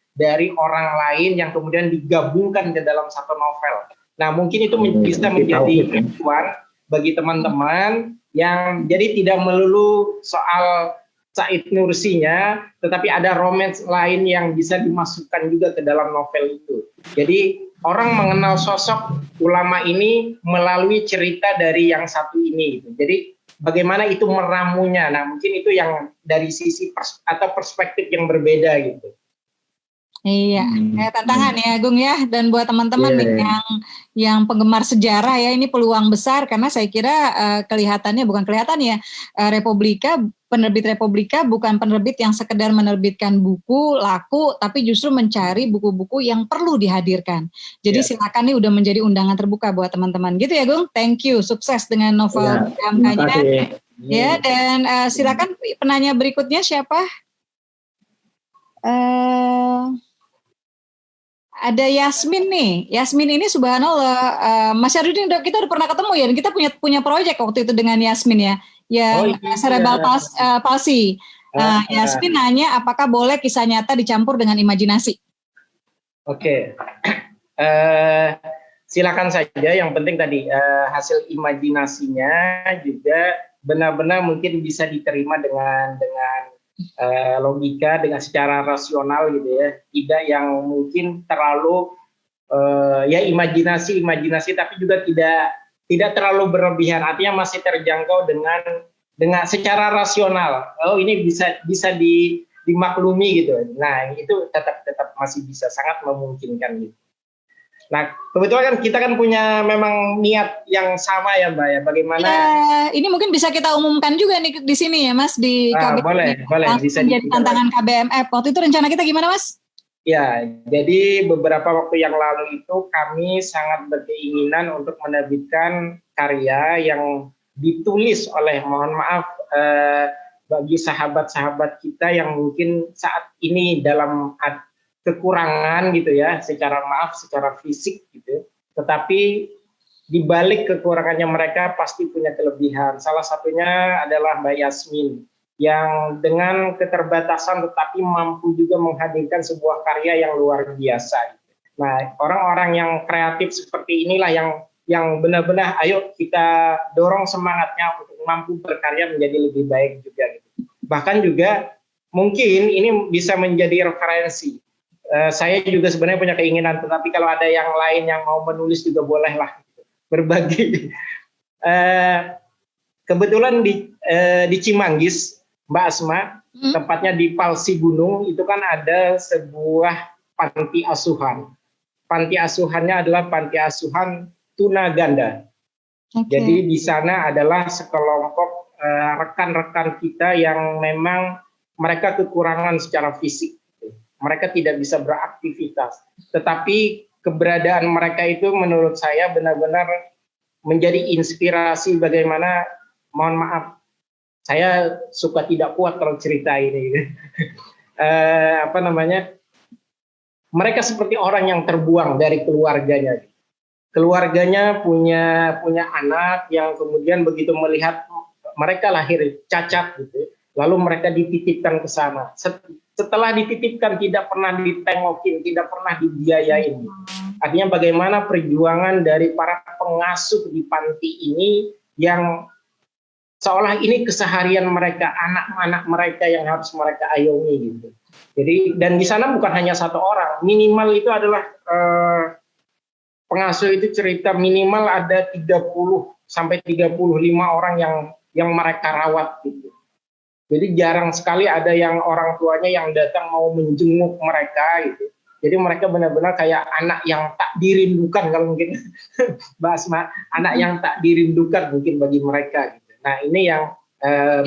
orang lain yang kemudian digabungkan ke dalam satu novel. Nah, mungkin itu bisa menjadi acuan bagi teman-teman yang jadi tidak melulu soal Said Nursinya, tetapi ada romance lain yang bisa dimasukkan juga ke dalam novel itu. Jadi orang mengenal sosok ulama ini melalui cerita dari yang satu ini. Jadi bagaimana itu meramunya. Nah, mungkin itu yang dari sisi atau perspektif yang berbeda gitu. Iya, tantangan ya Agung ya, dan buat teman-teman nih yang penggemar sejarah ya, ini peluang besar karena saya kira penerbit Republika bukan penerbit yang sekedar menerbitkan buku laku, tapi justru mencari buku-buku yang perlu dihadirkan. Jadi silakan nih udah menjadi undangan terbuka buat teman-teman. Gitu ya Gung, thank you, sukses dengan novel angkanya. Ya, dan silakan penanya berikutnya siapa? Ada Yasmin nih. Yasmin ini subhanallah, Mas Syarudin kita udah pernah ketemu ya. Kita punya proyek waktu itu dengan Yasmin ya. Cerebral palsy. Yasmin nanya apakah boleh kisah nyata dicampur dengan imajinasi? Oke. Silakan saja. Yang penting tadi hasil imajinasinya juga benar-benar mungkin bisa diterima dengan logika, dengan secara rasional gitu ya, tidak yang mungkin terlalu imajinasi tapi juga tidak terlalu berlebihan, artinya masih terjangkau dengan secara rasional. Oh, ini bisa dimaklumi gitu. Nah, itu tetap masih bisa sangat memungkinkan gitu. Nah, kebetulan kan kita punya memang niat yang sama ya Mbak ya, bagaimana ini mungkin bisa kita umumkan juga nih di sini ya Mas, di KBMF. Boleh bisa menjadi tantangan KBMF. Waktu itu rencana kita gimana Mas? Ya, jadi beberapa waktu yang lalu itu kami sangat berkeinginan untuk menerbitkan karya yang ditulis oleh, mohon maaf, bagi sahabat-sahabat kita yang mungkin saat ini dalam kekurangan gitu ya, secara fisik gitu, tetapi di balik kekurangannya mereka pasti punya kelebihan. Salah satunya adalah Mbak Yasmin yang dengan keterbatasan tetapi mampu juga menghadirkan sebuah karya yang luar biasa. Nah, orang-orang yang kreatif seperti inilah yang benar-benar ayo kita dorong semangatnya untuk mampu berkarya menjadi lebih baik juga gitu. Bahkan juga mungkin ini bisa menjadi referensi. Saya juga sebenarnya punya keinginan, tetapi kalau ada yang lain yang mau menulis juga bolehlah berbagi. Kebetulan di Cimanggis, Mbak Asma, tempatnya di Palsi Gunung, itu kan ada sebuah panti asuhan. Panti asuhannya adalah panti asuhan tunaganda. Jadi di sana adalah sekelompok rekan-rekan kita yang memang mereka kekurangan secara fisik. Mereka tidak bisa beraktivitas. Tetapi keberadaan mereka itu menurut saya benar-benar menjadi inspirasi bagaimana, mohon maaf, saya suka tidak kuat kalau cerita ini. Mereka seperti orang yang terbuang dari keluarganya. Keluarganya punya anak yang kemudian begitu melihat mereka lahir cacat gitu, lalu mereka dititipkan ke sana. Setelah dititipkan tidak pernah ditengokin, tidak pernah dibiayain. Artinya bagaimana perjuangan dari para pengasuh di panti ini yang seolah ini keseharian mereka, anak-anak mereka yang harus mereka ayomi gitu. Jadi dan di sana bukan hanya satu orang, minimal itu adalah pengasuh itu cerita minimal ada 30 sampai 35 orang yang mereka rawat gitu. Jadi jarang sekali ada yang orang tuanya yang datang mau menjenguk mereka gitu. Jadi mereka benar-benar kayak anak yang tak dirindukan kalau mungkin Mbak Asma, anak yang tak dirindukan mungkin bagi mereka gitu. Nah, ini yang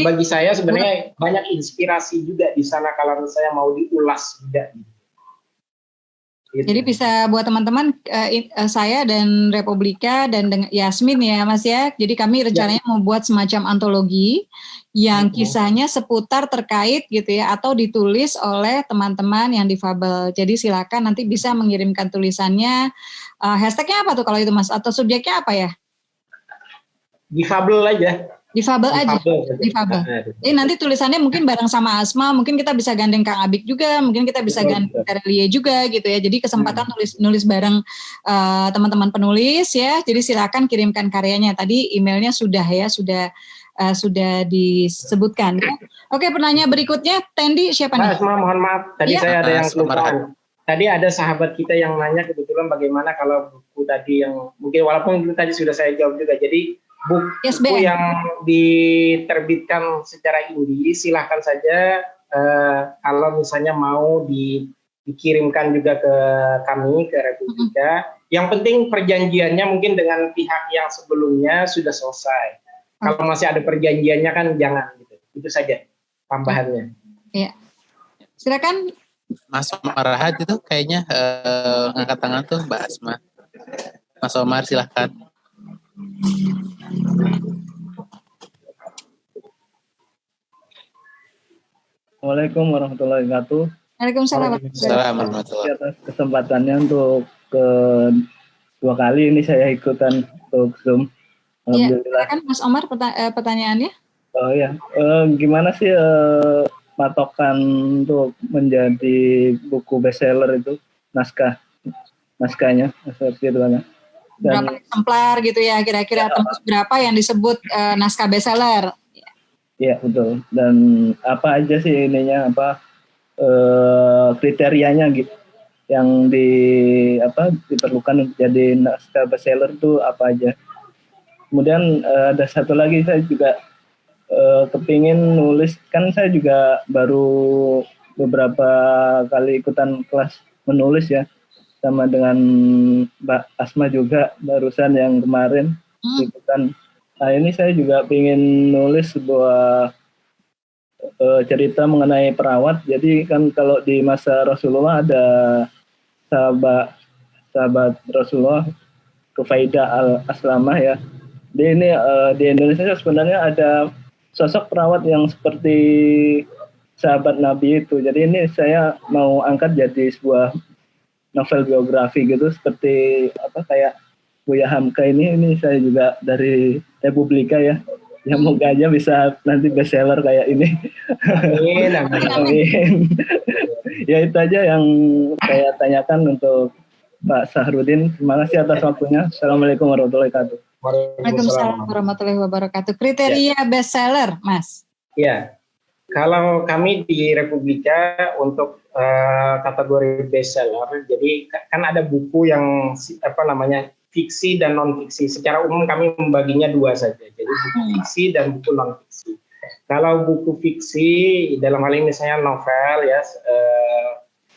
bagi saya sebenarnya banyak inspirasi juga di sana kalau saya mau diulas juga. Gitu. Jadi bisa buat teman-teman saya dan Republika dan Yasmin ya Mas ya. Jadi kami rencananya membuat semacam antologi yang kisahnya seputar terkait gitu ya, atau ditulis oleh teman-teman yang difabel. Jadi silakan nanti bisa mengirimkan tulisannya. Hashtagnya apa tuh kalau itu Mas? Atau subjeknya apa ya? Difabel aja. Difabel aja, difabel. Jadi nanti tulisannya mungkin bareng sama Asma, mungkin kita bisa gandeng Kang Abik juga, mungkin kita bisa gandeng Terelie juga gitu ya. Jadi kesempatan nulis bareng teman-teman penulis ya. Jadi silakan kirimkan karyanya. Tadi emailnya sudah ya, sudah disebutkan ya. Oke, pertanyaan berikutnya, Tendi siapa nih? Asma, mohon maaf, tadi saya ada yang lupa. Tadi ada sahabat kita yang nanya kebetulan bagaimana kalau buku tadi yang mungkin walaupun tadi sudah saya jawab juga. Jadi buku yang diterbitkan secara indie silahkan saja kalau misalnya mau dikirimkan juga ke kami, ke Republika. Yang penting perjanjiannya mungkin dengan pihak yang sebelumnya sudah selesai. Kalau masih ada perjanjiannya kan jangan gitu. Itu saja tambahannya. Iya. Silakan Mas Omar Rahad itu kayaknya ngangkat tangan tuh Mbak Asma. Mas Omar silahkan. Assalamualaikum warahmatullahi wabarakatuh. Waalaikumsalam warahmatullahi wabarakatuh. Atas kesempatannya untuk kedua kali ini saya ikutan untuk Zoom. Alhamdulillah. Kan Mas Omar pertanyaannya? Oh ya, gimana sih patokan untuk menjadi buku bestseller itu naskahnya seperti itu kan? Berapa eksemplar gitu ya kira-kira tembus berapa yang disebut naskah bestseller? Iya betul. Dan apa aja sih ininya kriterianya gitu yang diperlukan untuk jadi naskah bestseller itu apa aja? Kemudian ada satu lagi saya juga kepingin nulis, kan saya juga baru beberapa kali ikutan kelas menulis ya, sama dengan Mbak Asma juga barusan yang kemarin ikutan. Nah ini saya juga ingin nulis sebuah cerita mengenai perawat. Jadi kan kalau di masa Rasulullah ada sahabat Rasulullah Rufaidah al-Aslamah ya. Ini di Indonesia sebenarnya ada sosok perawat yang seperti sahabat Nabi itu. Jadi ini saya mau angkat jadi sebuah novel biografi gitu, seperti kayak Buya Hamka ini saya juga dari Republika ya. Ya moga aja bisa nanti bestseller kayak ini. Amin, amin. Amin. Ya itu aja yang saya tanyakan untuk Pak Sahrudin. Terima kasih atas waktunya. Assalamualaikum warahmatullahi wabarakatuh. Waalaikumsalam warahmatullahi wabarakatuh. Kriteria bestseller, Mas? Ya, kalau kami di Republika untuk kategori bestseller, jadi kan ada buku yang fiksi dan non fiksi. Secara umum kami membaginya dua saja. Jadi buku fiksi dan buku non fiksi. Kalau buku fiksi dalam hal ini misalnya novel ya,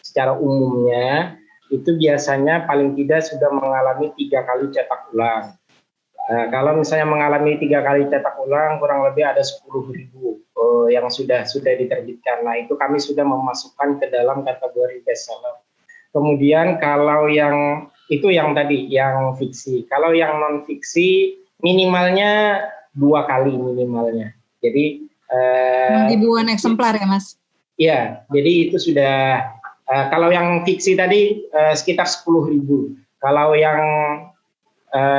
secara umumnya itu biasanya paling tidak sudah mengalami 3 kali cetak ulang. Kalau misalnya mengalami 3 kali cetak ulang, kurang lebih ada 10.000 yang sudah diterbitkan. Nah itu kami sudah memasukkan ke dalam kategori bestseller. Kemudian kalau yang itu yang tadi yang fiksi. Kalau yang non fiksi minimalnya 2 kali minimalnya. Jadi ribuan eksemplar ya Mas? Iya, jadi itu sudah kalau yang fiksi tadi sekitar 10.000. Kalau yang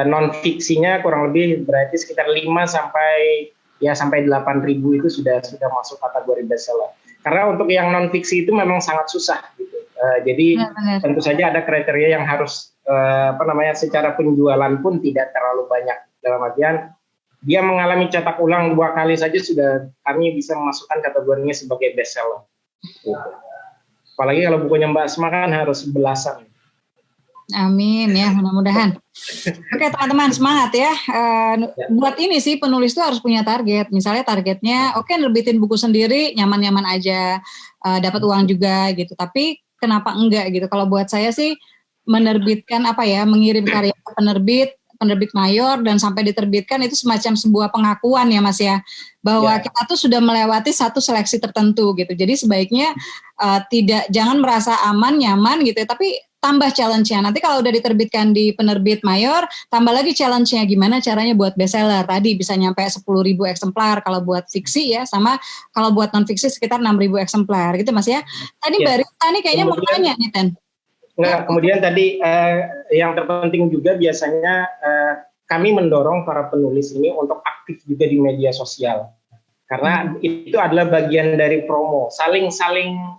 non fiksinya kurang lebih berarti sekitar 5 sampai 8.000 itu sudah masuk kategori bestseller. Karena untuk yang non fiksi itu memang sangat susah gitu. Jadi tentu saja ada kriteria yang harus secara penjualan pun tidak terlalu banyak, dalam artian dia mengalami cetak ulang 2 kali saja sudah kami bisa memasukkan kategorinya sebagai bestseller. Gitu. Apalagi kalau bukunya Mbak Asma kan harus belasan. Amin ya, mudah-mudahan. Oke teman-teman, semangat ya. Buat ini sih penulis tuh harus punya target. Misalnya targetnya, nerbitin buku sendiri, nyaman-nyaman aja, dapat uang juga gitu. Tapi kenapa enggak gitu? Kalau buat saya sih menerbitkan mengirim karya ke penerbit mayor dan sampai diterbitkan itu semacam sebuah pengakuan ya Mas ya, bahwa kita tuh sudah melewati satu seleksi tertentu gitu. Jadi sebaiknya jangan merasa aman, nyaman gitu ya, tapi tambah challenge-nya. Nanti kalau udah diterbitkan di penerbit mayor, tambah lagi challenge-nya gimana caranya buat bestseller. Tadi bisa nyampe 10.000 eksemplar kalau buat fiksi ya, sama kalau buat non fiksi sekitar 6.000 eksemplar gitu Mas ya. Tadi Mbak Rita nih kayaknya mau tanya nih Ten. Kemudian tadi yang terpenting juga biasanya kami mendorong para penulis ini untuk aktif juga di media sosial. Karena itu adalah bagian dari promo, saling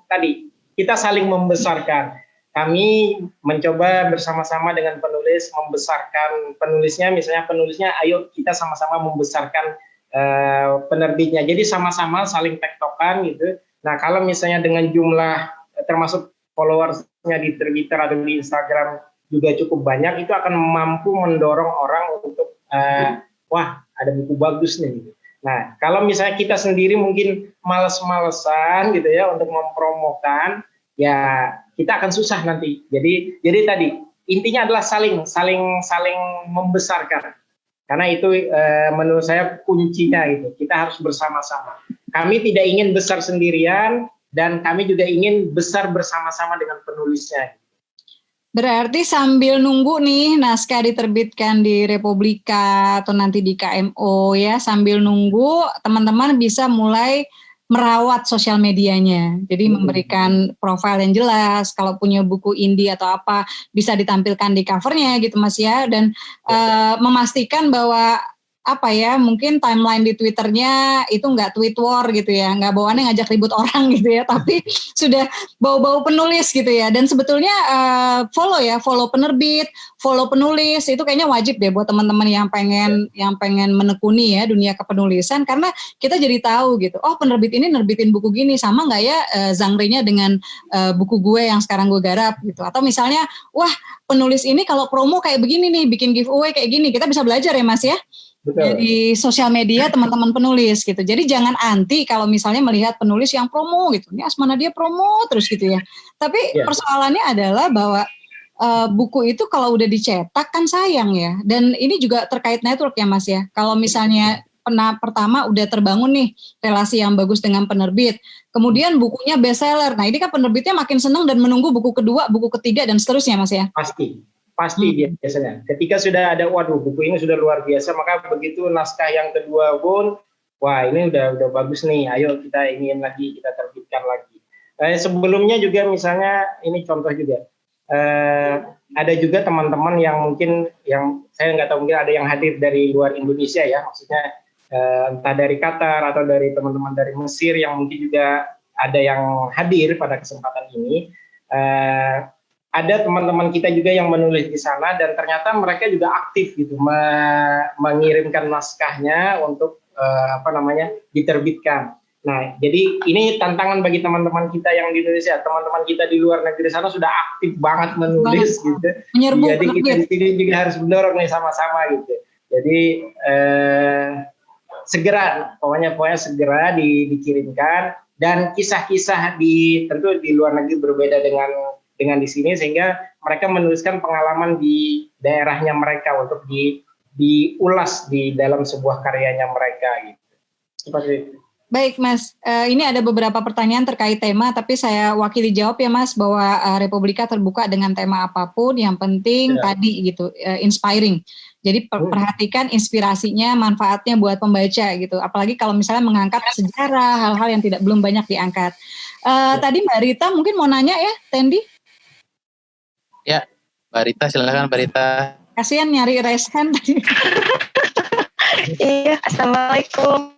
tadi kita saling membesarkan. Kami mencoba bersama-sama dengan penulis membesarkan penulisnya, misalnya penulisnya, ayo kita sama-sama membesarkan penerbitnya. Jadi sama-sama saling tektokan gitu. Nah kalau misalnya dengan jumlah termasuk followersnya di Twitter atau di Instagram juga cukup banyak, itu akan mampu mendorong orang untuk wah ada buku bagus nih. Nah, kalau misalnya kita sendiri mungkin males-malesan gitu ya untuk mempromokan, ya kita akan susah nanti. Jadi tadi intinya adalah saling membesarkan. Karena itu menurut saya kuncinya itu. Kita harus bersama-sama. Kami tidak ingin besar sendirian dan kami juga ingin besar bersama-sama dengan penulisnya. Berarti sambil nunggu nih naskah diterbitkan di Republika atau nanti di KMO ya, sambil nunggu teman-teman bisa mulai merawat sosial medianya. Jadi memberikan profil yang jelas, kalau punya buku indie atau apa bisa ditampilkan di covernya gitu Mas ya, dan memastikan bahwa apa ya, mungkin timeline di Twitternya itu nggak tweet war gitu ya, nggak bawaannya ngajak ribut orang gitu ya, tapi sudah bau-bau penulis gitu ya. Dan sebetulnya follow penerbit, follow penulis itu kayaknya wajib deh buat teman-teman yang pengen menekuni ya dunia kepenulisan, karena kita jadi tahu gitu, oh penerbit ini nerbitin buku gini, sama nggak ya genre-nya dengan buku gue yang sekarang gue garap gitu. Atau misalnya, wah penulis ini kalau promo kayak begini nih, bikin giveaway kayak gini, kita bisa belajar ya Mas ya. Betul. Di sosial media teman-teman penulis gitu. Jadi jangan anti kalau misalnya melihat penulis yang promo gitu. Ini Asmana dia promo terus gitu ya. Tapi persoalannya adalah bahwa buku itu kalau udah dicetak kan sayang ya. Dan ini juga terkait network ya Mas ya. Kalau misalnya pertama udah terbangun nih relasi yang bagus dengan penerbit, kemudian bukunya bestseller. Nah ini kan penerbitnya makin senang dan menunggu buku kedua, buku ketiga dan seterusnya Mas ya. Pasti biasanya. Ketika sudah ada, waduh buku ini sudah luar biasa, maka begitu naskah yang kedua pun, wah ini udah bagus nih, ayo kita ingin lagi, kita terbitkan lagi. Sebelumnya juga misalnya, ini contoh juga, ada juga teman-teman yang mungkin, yang saya nggak tahu mungkin ada yang hadir dari luar Indonesia ya, maksudnya entah dari Qatar atau dari teman-teman dari Mesir yang mungkin juga ada yang hadir pada kesempatan ini. Ada teman-teman kita juga yang menulis di sana dan ternyata mereka juga aktif gitu mengirimkan naskahnya untuk diterbitkan. Nah, jadi ini tantangan bagi teman-teman kita yang di Indonesia, teman-teman kita di luar negeri sana sudah aktif banget menulis gitu. Jadi kita di sini juga harus mendorong nih sama-sama gitu. Jadi segera, pokoknya segera dikirimkan, dan kisah-kisah tentu di luar negeri berbeda dengan di sini, sehingga mereka menuliskan pengalaman di daerahnya mereka untuk diulas di dalam sebuah karyanya mereka gitu. Seperti itu. Baik Mas, ini ada beberapa pertanyaan terkait tema, tapi saya wakili jawab ya Mas, bahwa Republika terbuka dengan tema apapun, yang penting tadi gitu, inspiring. Jadi perhatikan inspirasinya, manfaatnya buat pembaca gitu. Apalagi kalau misalnya mengangkat sejarah, hal-hal yang belum banyak diangkat. Tadi Mbak Rita mungkin mau nanya ya, Tendi? Ya, Mbak Rita, silakan Mbak Rita. Kasihan nyari raise hand tadi. Iya, Assalamualaikum.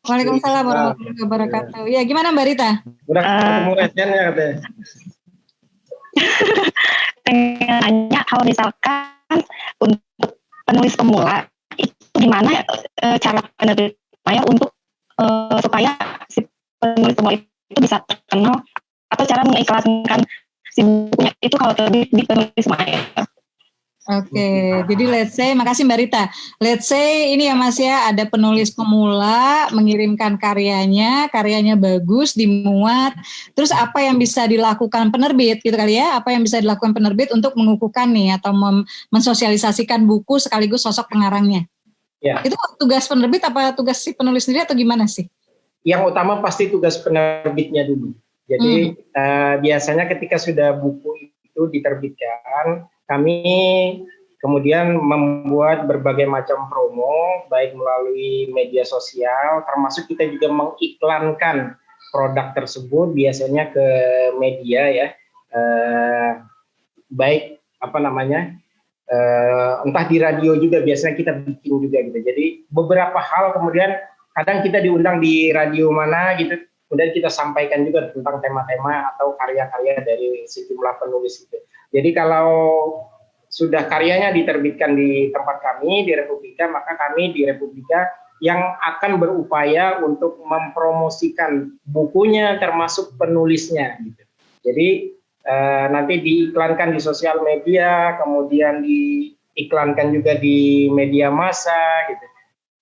Waalaikumsalam warahmatullahi wabarakatuh. Ya, gimana Mbak Rita? Udah ketemu raise hand ya katanya. Pengen nanya, kalau misalkan untuk penulis pemula, itu gimana cara penerbitnya untuk supaya si penulis pemula itu bisa terkenal, atau cara mengiklankan si bukunya itu kalau terbit di penulis maya. Oke, jadi let's say, makasih Mbak Rita. Let's say ini ya Mas ya, ada penulis pemula mengirimkan karyanya bagus, dimuat. Terus apa yang bisa dilakukan penerbit gitu kali ya? Apa yang bisa dilakukan penerbit untuk mengukuhkan nih atau mensosialisasikan buku sekaligus sosok pengarangnya? Ya. Itu tugas penerbit apa tugas si penulis sendiri atau gimana sih? Yang utama pasti tugas penerbitnya dulu. Jadi biasanya ketika sudah buku itu diterbitkan, kami kemudian membuat berbagai macam promo, baik melalui media sosial, termasuk kita juga mengiklankan produk tersebut biasanya ke media ya, baik entah di radio juga biasanya kita bikin juga gitu. Jadi beberapa hal kemudian kadang kita diundang di radio mana gitu, kemudian kita sampaikan juga tentang tema-tema atau karya-karya dari sejumlah penulis itu. Jadi kalau sudah karyanya diterbitkan di tempat kami di Republika, maka kami di Republika yang akan berupaya untuk mempromosikan bukunya termasuk penulisnya gitu. Jadi nanti diiklankan di sosial media, kemudian diiklankan juga di media massa gitu,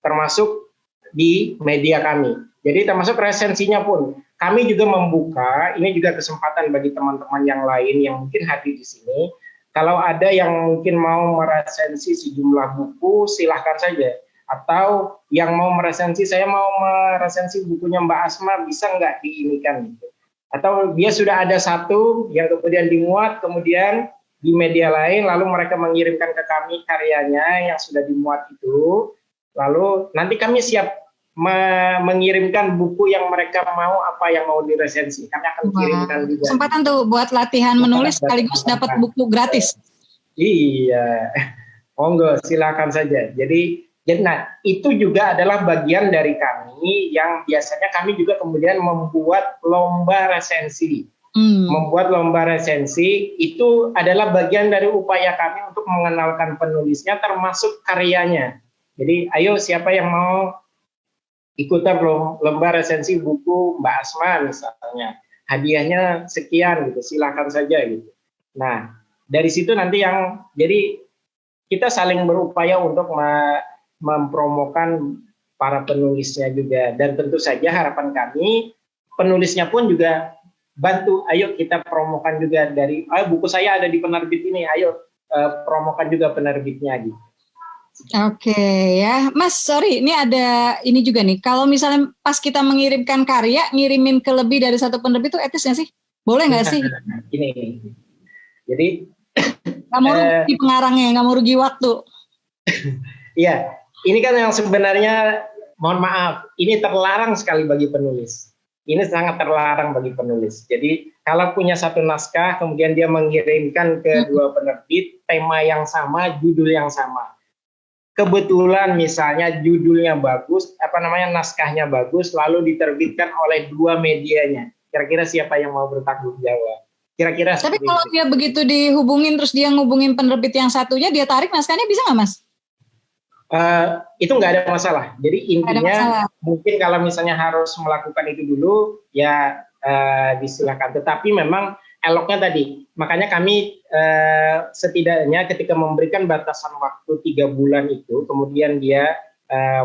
termasuk di media kami. Jadi termasuk resensinya pun kami juga membuka, ini juga kesempatan bagi teman-teman yang lain yang mungkin hadir di sini. Kalau ada yang mungkin mau meresensi sejumlah buku, silahkan saja. Atau yang mau meresensi, saya mau meresensi bukunya Mbak Asma, bisa nggak diinikan gitu. Atau dia sudah ada satu yang kemudian dimuat, kemudian di media lain, lalu mereka mengirimkan ke kami karyanya yang sudah dimuat itu, lalu nanti kami siap mengirimkan buku yang mereka mau, apa yang mau diresensi. Kami akan kirimkan juga. Kesempatan tuh buat latihan menulis sekaligus dapat buku gratis. Iya, monggo silakan saja. Jadi nah itu juga adalah bagian dari kami yang biasanya kami juga kemudian membuat lomba resensi. Membuat lomba resensi itu adalah bagian dari upaya kami untuk mengenalkan penulisnya termasuk karyanya. Jadi ayo siapa yang mau ikutan lomba resensi buku Mbak Asma misalnya, hadiahnya sekian gitu, silakan saja gitu. Nah dari situ nanti yang jadi kita saling berupaya untuk mempromokan para penulisnya juga, dan tentu saja harapan kami penulisnya pun juga bantu, ayo kita promokan juga dari buku saya ada di penerbit ini, ayo promokan juga penerbitnya gitu. Oke ya, Mas, sorry, ini ada ini juga nih, kalau misalnya pas kita mengirimkan karya, ngirimin ke lebih dari satu penerbit itu etis nggak sih? Boleh nggak sih? Ini, jadi nggak mau rugi pengarangnya, nggak mau rugi waktu. Iya, ini kan yang sebenarnya, mohon maaf, ini terlarang sekali bagi penulis. Ini sangat terlarang bagi penulis. Jadi kalau punya satu naskah, kemudian dia mengirimkan ke dua penerbit, tema yang sama, judul yang sama. Kebetulan misalnya judulnya bagus, naskahnya bagus, lalu diterbitkan oleh dua medianya. Kira-kira siapa yang mau bertanggung jawab? Kira-kira. Tapi kalau dia begitu dihubungin, terus dia ngubungin penerbit yang satunya, dia tarik naskahnya, bisa nggak, Mas? Itu nggak ada masalah. Jadi intinya mungkin kalau misalnya harus melakukan itu dulu, ya disilakan. Tetapi memang eloknya tadi, makanya kami setidaknya ketika memberikan batasan waktu 3 bulan itu, kemudian dia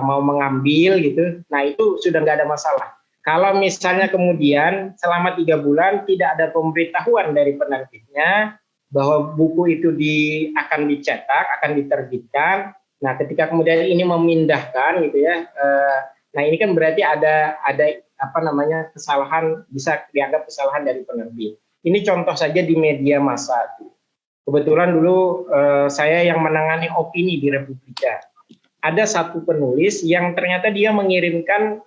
mau mengambil gitu, nah itu sudah nggak ada masalah. Kalau misalnya kemudian selama 3 bulan tidak ada pemberitahuan dari penerbitnya bahwa buku itu akan dicetak, akan diterbitkan, nah ketika kemudian ini memindahkan gitu ya, nah ini kan berarti ada kesalahan, bisa dianggap kesalahan dari penerbit. Ini contoh saja di media massa. Kebetulan dulu saya yang menangani opini di Republika. Ada satu penulis yang ternyata dia mengirimkan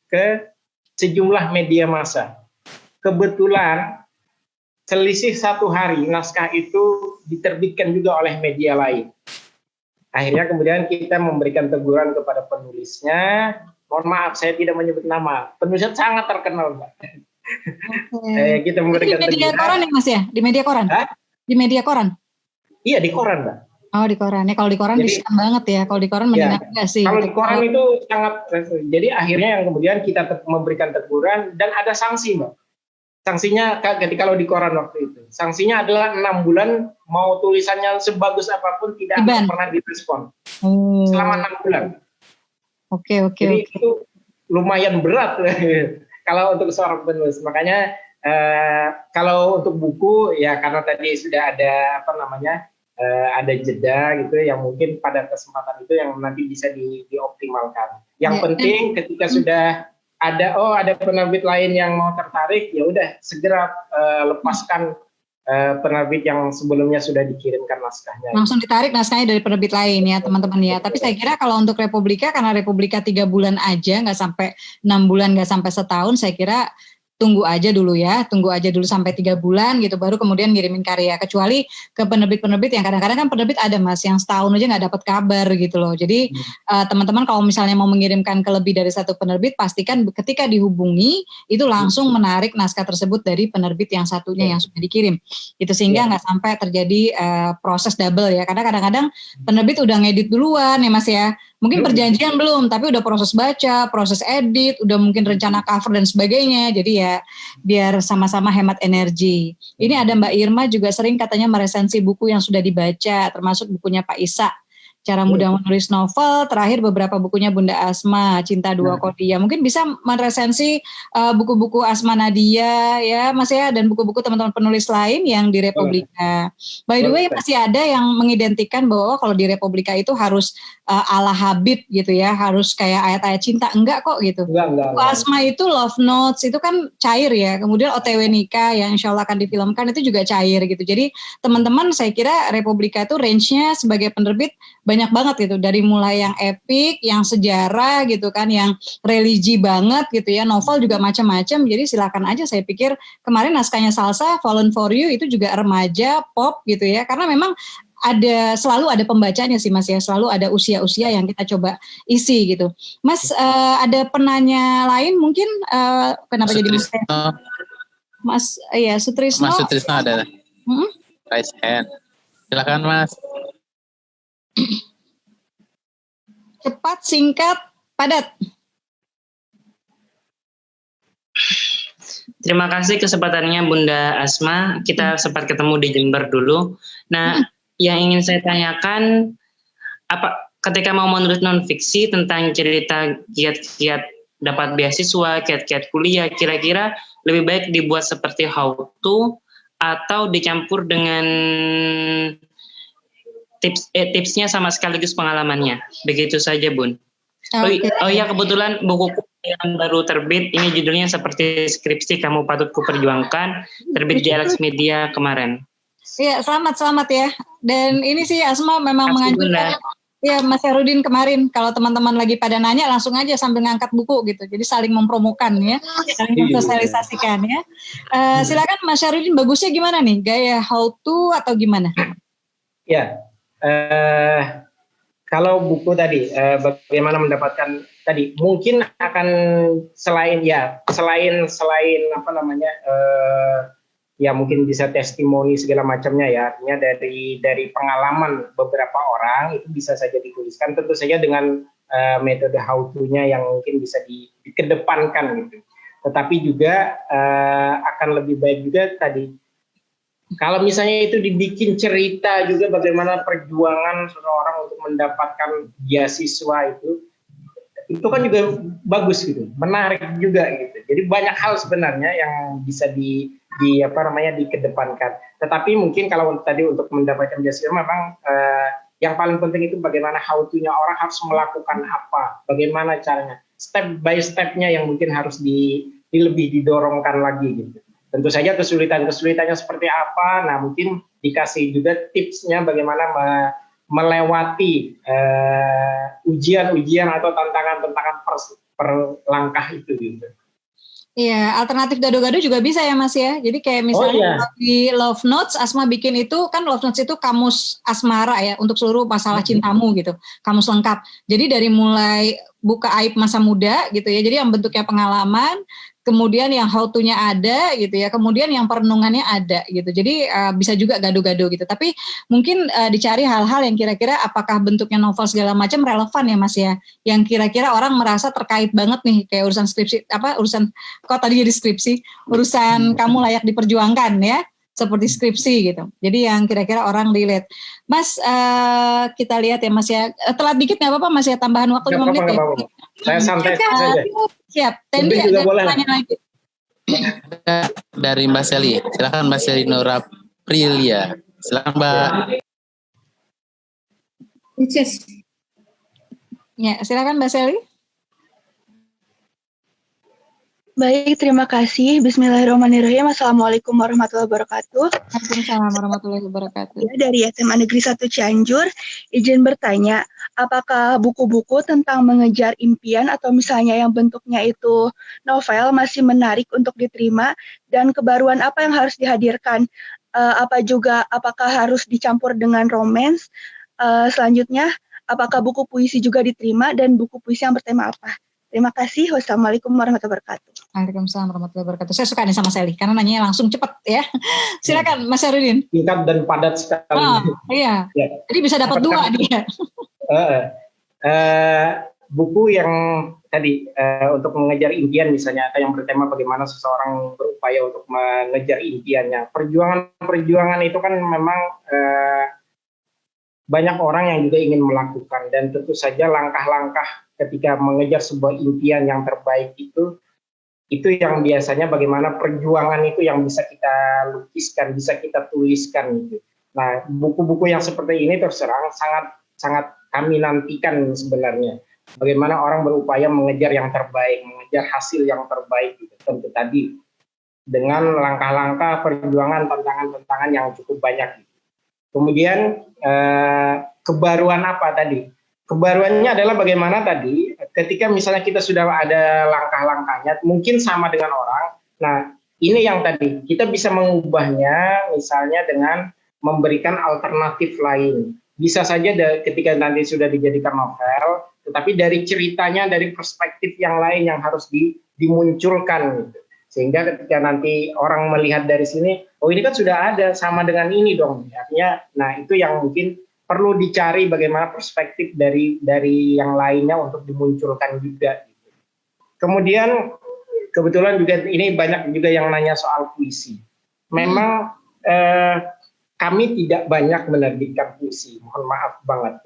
ke sejumlah media massa. Kebetulan selisih 1 hari naskah itu diterbitkan juga oleh media lain. Akhirnya kemudian kita memberikan teguran kepada penulisnya. Mohon maaf, saya tidak menyebut nama. Penulisnya sangat terkenal, Mbak. Kita memberikan di media koran ya, Mas ya? Di media koran? Di media koran? Iya, di koran, Mbak. Oh, di koran. Ya, kalau di koran diskon banget ya. Kalau di koran mendingan enggak sih. Kalau di koran itu sangat. Jadi akhirnya yang kemudian kita memberikan teguran dan ada sanksi, Mbak. Sanksinya kalau di koran waktu itu, sanksinya adalah 6 bulan, mau tulisannya sebagus apapun tidak akan pernah direspon selama 6 bulan. Oke. Jadi itu lumayan berat kalau untuk seorang penulis. Makanya kalau untuk buku ya karena tadi sudah ada ada jeda gitu yang mungkin pada kesempatan itu yang nanti bisa dioptimalkan. Yang penting ketika sudah ada penerbit lain yang mau tertarik, ya udah segera lepaskan penerbit yang sebelumnya sudah dikirimkan naskahnya. Langsung ditarik naskahnya dari penerbit lain ya teman-teman ya. Tapi saya kira kalau untuk Republika, karena Republika 3 bulan aja, nggak sampai 6 bulan, nggak sampai setahun, saya kira tunggu aja dulu sampai 3 bulan gitu, baru kemudian ngirimin karya. Kecuali ke penerbit-penerbit yang kadang-kadang kan penerbit ada Mas, yang setahun aja nggak dapat kabar gitu loh. Jadi teman-teman kalau misalnya mau mengirimkan ke lebih dari satu penerbit, pastikan ketika dihubungi itu langsung menarik naskah tersebut dari penerbit yang satunya yang sudah dikirim. Itu sehingga nggak sampai terjadi proses double ya. Karena kadang-kadang penerbit udah ngedit duluan ya Mas ya. Mungkin perjanjian belum, tapi udah proses baca, proses edit, udah mungkin rencana cover dan sebagainya. Jadi ya biar sama-sama hemat energi. Ini ada Mbak Irma juga sering katanya meresensi buku yang sudah dibaca, termasuk bukunya Pak Isa, Cara Mudah Menulis Novel, terakhir beberapa bukunya Bunda Asma, Cinta Dua Kodia. Mungkin bisa meresensi buku-buku Asma Nadia ya Mas ya, dan buku-buku teman-teman penulis lain yang di Republika. By the way masih ada yang mengidentikan bahwa kalau di Republika itu harus ala Habib gitu ya, harus kayak ayat-ayat cinta. Enggak kok gitu. Enggak. Asma itu love notes, itu kan cair ya. Kemudian OTW Nikah yang insya Allah akan difilmkan itu juga cair gitu. Jadi teman-teman saya kira Republika itu range-nya sebagai penerbit banyak banget gitu, dari mulai yang epik, yang sejarah gitu kan, yang religi banget gitu ya, novel juga macam-macam. Jadi silakan aja, saya pikir kemarin naskahnya Salsa, Fallen for You itu juga remaja, pop gitu ya, karena memang selalu ada pembacanya sih Mas ya, selalu ada usia-usia yang kita coba isi gitu. Mas ada penanya lain mungkin kenapa jadi Mas ya Sutrisno? Mas Sutrisno ada. Raise hand. Silakan Mas. Cepat, singkat, padat. Terima kasih kesempatannya Bunda Asma. Kita sempat ketemu di Jember dulu. Nah, yang ingin saya tanyakan, ketika mau menulis non-fiksi tentang cerita kiat-kiat dapat beasiswa, kiat-kiat kuliah, kira-kira lebih baik dibuat seperti how to atau dicampur dengan tipsnya sama sekaligus pengalamannya. Begitu saja Bun. Oh iya, kebetulan bukuku yang baru terbit, ini judulnya seperti skripsi Kamu Patut Kuperjuangkan, terbit di Alex Media kemarin. Iya, selamat ya. Dan ini sih Asma memang menganjurkan ya Mas Herudin kemarin, kalau teman-teman lagi pada nanya langsung aja sambil ngangkat buku gitu. Jadi saling mempromokan ya, saling mensosialisasikan ya. Silakan Mas Herudin, bagusnya gimana nih? Gaya how to atau gimana? Ya. Kalau buku tadi bagaimana mendapatkan tadi mungkin akan selain apa namanya ya mungkin bisa testimoni segala macamnya ya, artinya dari pengalaman beberapa orang itu bisa saja dituliskan, tentu saja dengan metode how to-nya yang mungkin bisa dikedepankan gitu. Tetapi juga akan lebih baik juga tadi kalau misalnya itu dibikin cerita juga bagaimana perjuangan seseorang untuk mendapatkan beasiswa itu kan juga bagus gitu, menarik juga gitu. Jadi banyak hal sebenarnya yang bisa dikedepankan. Tetapi mungkin kalau tadi untuk mendapatkan beasiswa memang yang paling penting itu bagaimana how to-nya, orang harus melakukan apa, bagaimana caranya, step by step-nya yang mungkin harus lebih didorongkan lagi gitu. Tentu saja kesulitannya seperti apa, nah mungkin dikasih juga tipsnya bagaimana melewati ujian-ujian atau tantangan-tantangan per langkah itu gitu. Iya, alternatif gado-gado juga bisa ya Mas ya. Jadi kayak misalnya di Love Notes, Asma bikin itu kan Love Notes itu kamus asmara ya untuk seluruh masalah cintamu gitu, kamus lengkap. Jadi dari mulai buka aib masa muda gitu ya, jadi yang bentuknya pengalaman, kemudian yang how to-nya ada gitu ya, kemudian yang perenungannya ada gitu. Jadi bisa juga gado-gado gitu. Tapi mungkin dicari hal-hal yang kira-kira apakah bentuknya novel segala macam relevan ya Mas ya. Yang kira-kira orang merasa terkait banget nih, kayak urusan skripsi, kok tadi jadi skripsi, urusan kamu layak diperjuangkan ya, seperti skripsi gitu. Jadi yang kira-kira orang relate. Mas, kita lihat ya Mas ya. Telat dikit nggak apa-apa Mas ya, tambahan waktu 5 menit ya. Saya santai saja. Siap. Tendi ada pertanyaan lagi. Dari Mbak Seli. Silakan Mbak Seli Nora Prilia. Silakan Mbak. Ya, silakan Mbak Seli. Baik, terima kasih. Bismillahirrahmanirrahim. Assalamualaikum warahmatullahi wabarakatuh. Waalaikumsalam warahmatullahi wabarakatuh. Ya, dari SMA Negeri 1 Cianjur, izin bertanya, apakah buku-buku tentang mengejar impian atau misalnya yang bentuknya itu novel masih menarik untuk diterima, dan kebaruan apa yang harus dihadirkan? Apakah harus dicampur dengan romance? Selanjutnya, apakah buku puisi juga diterima dan buku puisi yang bertema apa? Terima kasih. Wassalamualaikum warahmatullahi wabarakatuh. Waalaikumsalam warahmatullahi wabarakatuh. Saya suka nih sama Sally karena nanyanya langsung cepat ya. Silakan Mas Syahrudin. Singkat dan padat sekali. Iya. Ya. Jadi bisa dapat 2 dia. Buku yang tadi untuk mengejar impian misalnya, atau yang bertema bagaimana seseorang berupaya untuk mengejar impiannya. Perjuangan itu kan memang banyak orang yang juga ingin melakukan, dan tentu saja langkah-langkah ketika mengejar sebuah impian yang terbaik itu yang biasanya bagaimana perjuangan itu yang bisa kita lukiskan, bisa kita tuliskan gitu. Nah, buku-buku yang seperti ini terus terang sangat kami nantikan sebenarnya. Bagaimana orang berupaya mengejar yang terbaik, mengejar hasil yang terbaik gitu. Tentu tadi dengan langkah-langkah perjuangan, tantangan-tantangan yang cukup banyak gitu. Kemudian kebaruan apa tadi? Kebaruannya adalah bagaimana tadi ketika misalnya kita sudah ada langkah-langkahnya, mungkin sama dengan orang. Nah, ini yang tadi kita bisa mengubahnya misalnya dengan memberikan alternatif lain. Bisa saja ketika nanti sudah dijadikan novel, tetapi dari ceritanya, dari perspektif yang lain yang harus dimunculkan gitu. Sehingga ketika nanti orang melihat dari sini, oh ini kan sudah ada, sama dengan ini dong. Artinya, nah itu yang mungkin perlu dicari bagaimana perspektif dari yang lainnya untuk dimunculkan juga. Gitu. Kemudian kebetulan juga ini banyak juga yang nanya soal puisi. Memang kami tidak banyak menerbitkan puisi, mohon maaf banget.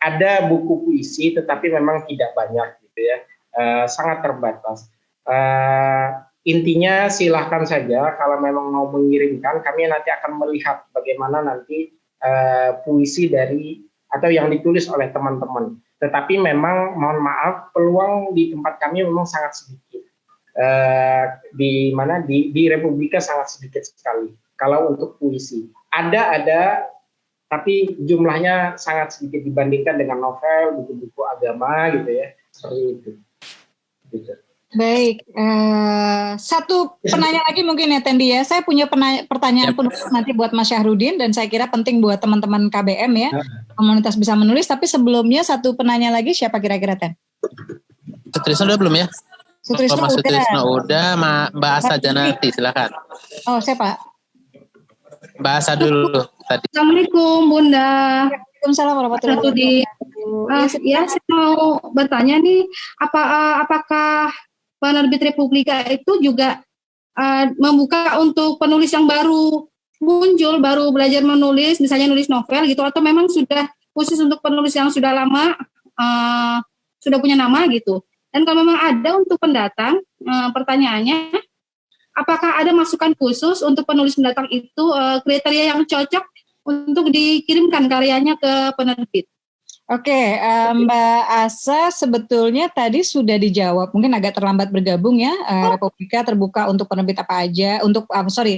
Ada buku puisi, tetapi memang tidak banyak gitu ya, sangat terbatas. Intinya silahkan saja kalau memang mau mengirimkan, kami nanti akan melihat bagaimana nanti puisi dari atau yang ditulis oleh teman-teman. Tetapi memang mohon maaf, peluang di tempat kami memang sangat sedikit. Di Republika sangat sedikit sekali kalau untuk puisi. Ada tapi jumlahnya sangat sedikit dibandingkan dengan novel, buku-buku agama gitu ya, seperti itu. Gitu. Baik, satu penanya lagi mungkin ya Tendi ya. Saya punya pertanyaan penulis nanti buat Mas Syahrudin, dan saya kira penting buat teman-teman KBM ya, komunitas bisa menulis. Tapi sebelumnya satu penanya lagi, siapa kira-kira Ten? Sutrisno udah belum ya? Sutrisno udah, Mbak Asa Janati silakan. Oh siapa? Mbak Asa dulu tadi. Assalamualaikum Bunda. Waalaikumsalam warahmatullahi wabarakatuh. Ya, saya mau bertanya nih, apakah penerbit Republika itu juga membuka untuk penulis yang baru muncul, baru belajar menulis, misalnya nulis novel gitu, atau memang sudah khusus untuk penulis yang sudah lama, sudah punya nama gitu. Dan kalau memang ada untuk pendatang, pertanyaannya, apakah ada masukan khusus untuk penulis pendatang itu, kriteria yang cocok untuk dikirimkan karyanya ke penerbit? Oke, Mbak Asa sebetulnya tadi sudah dijawab, mungkin agak terlambat bergabung ya. Republika terbuka untuk penerbit apa aja,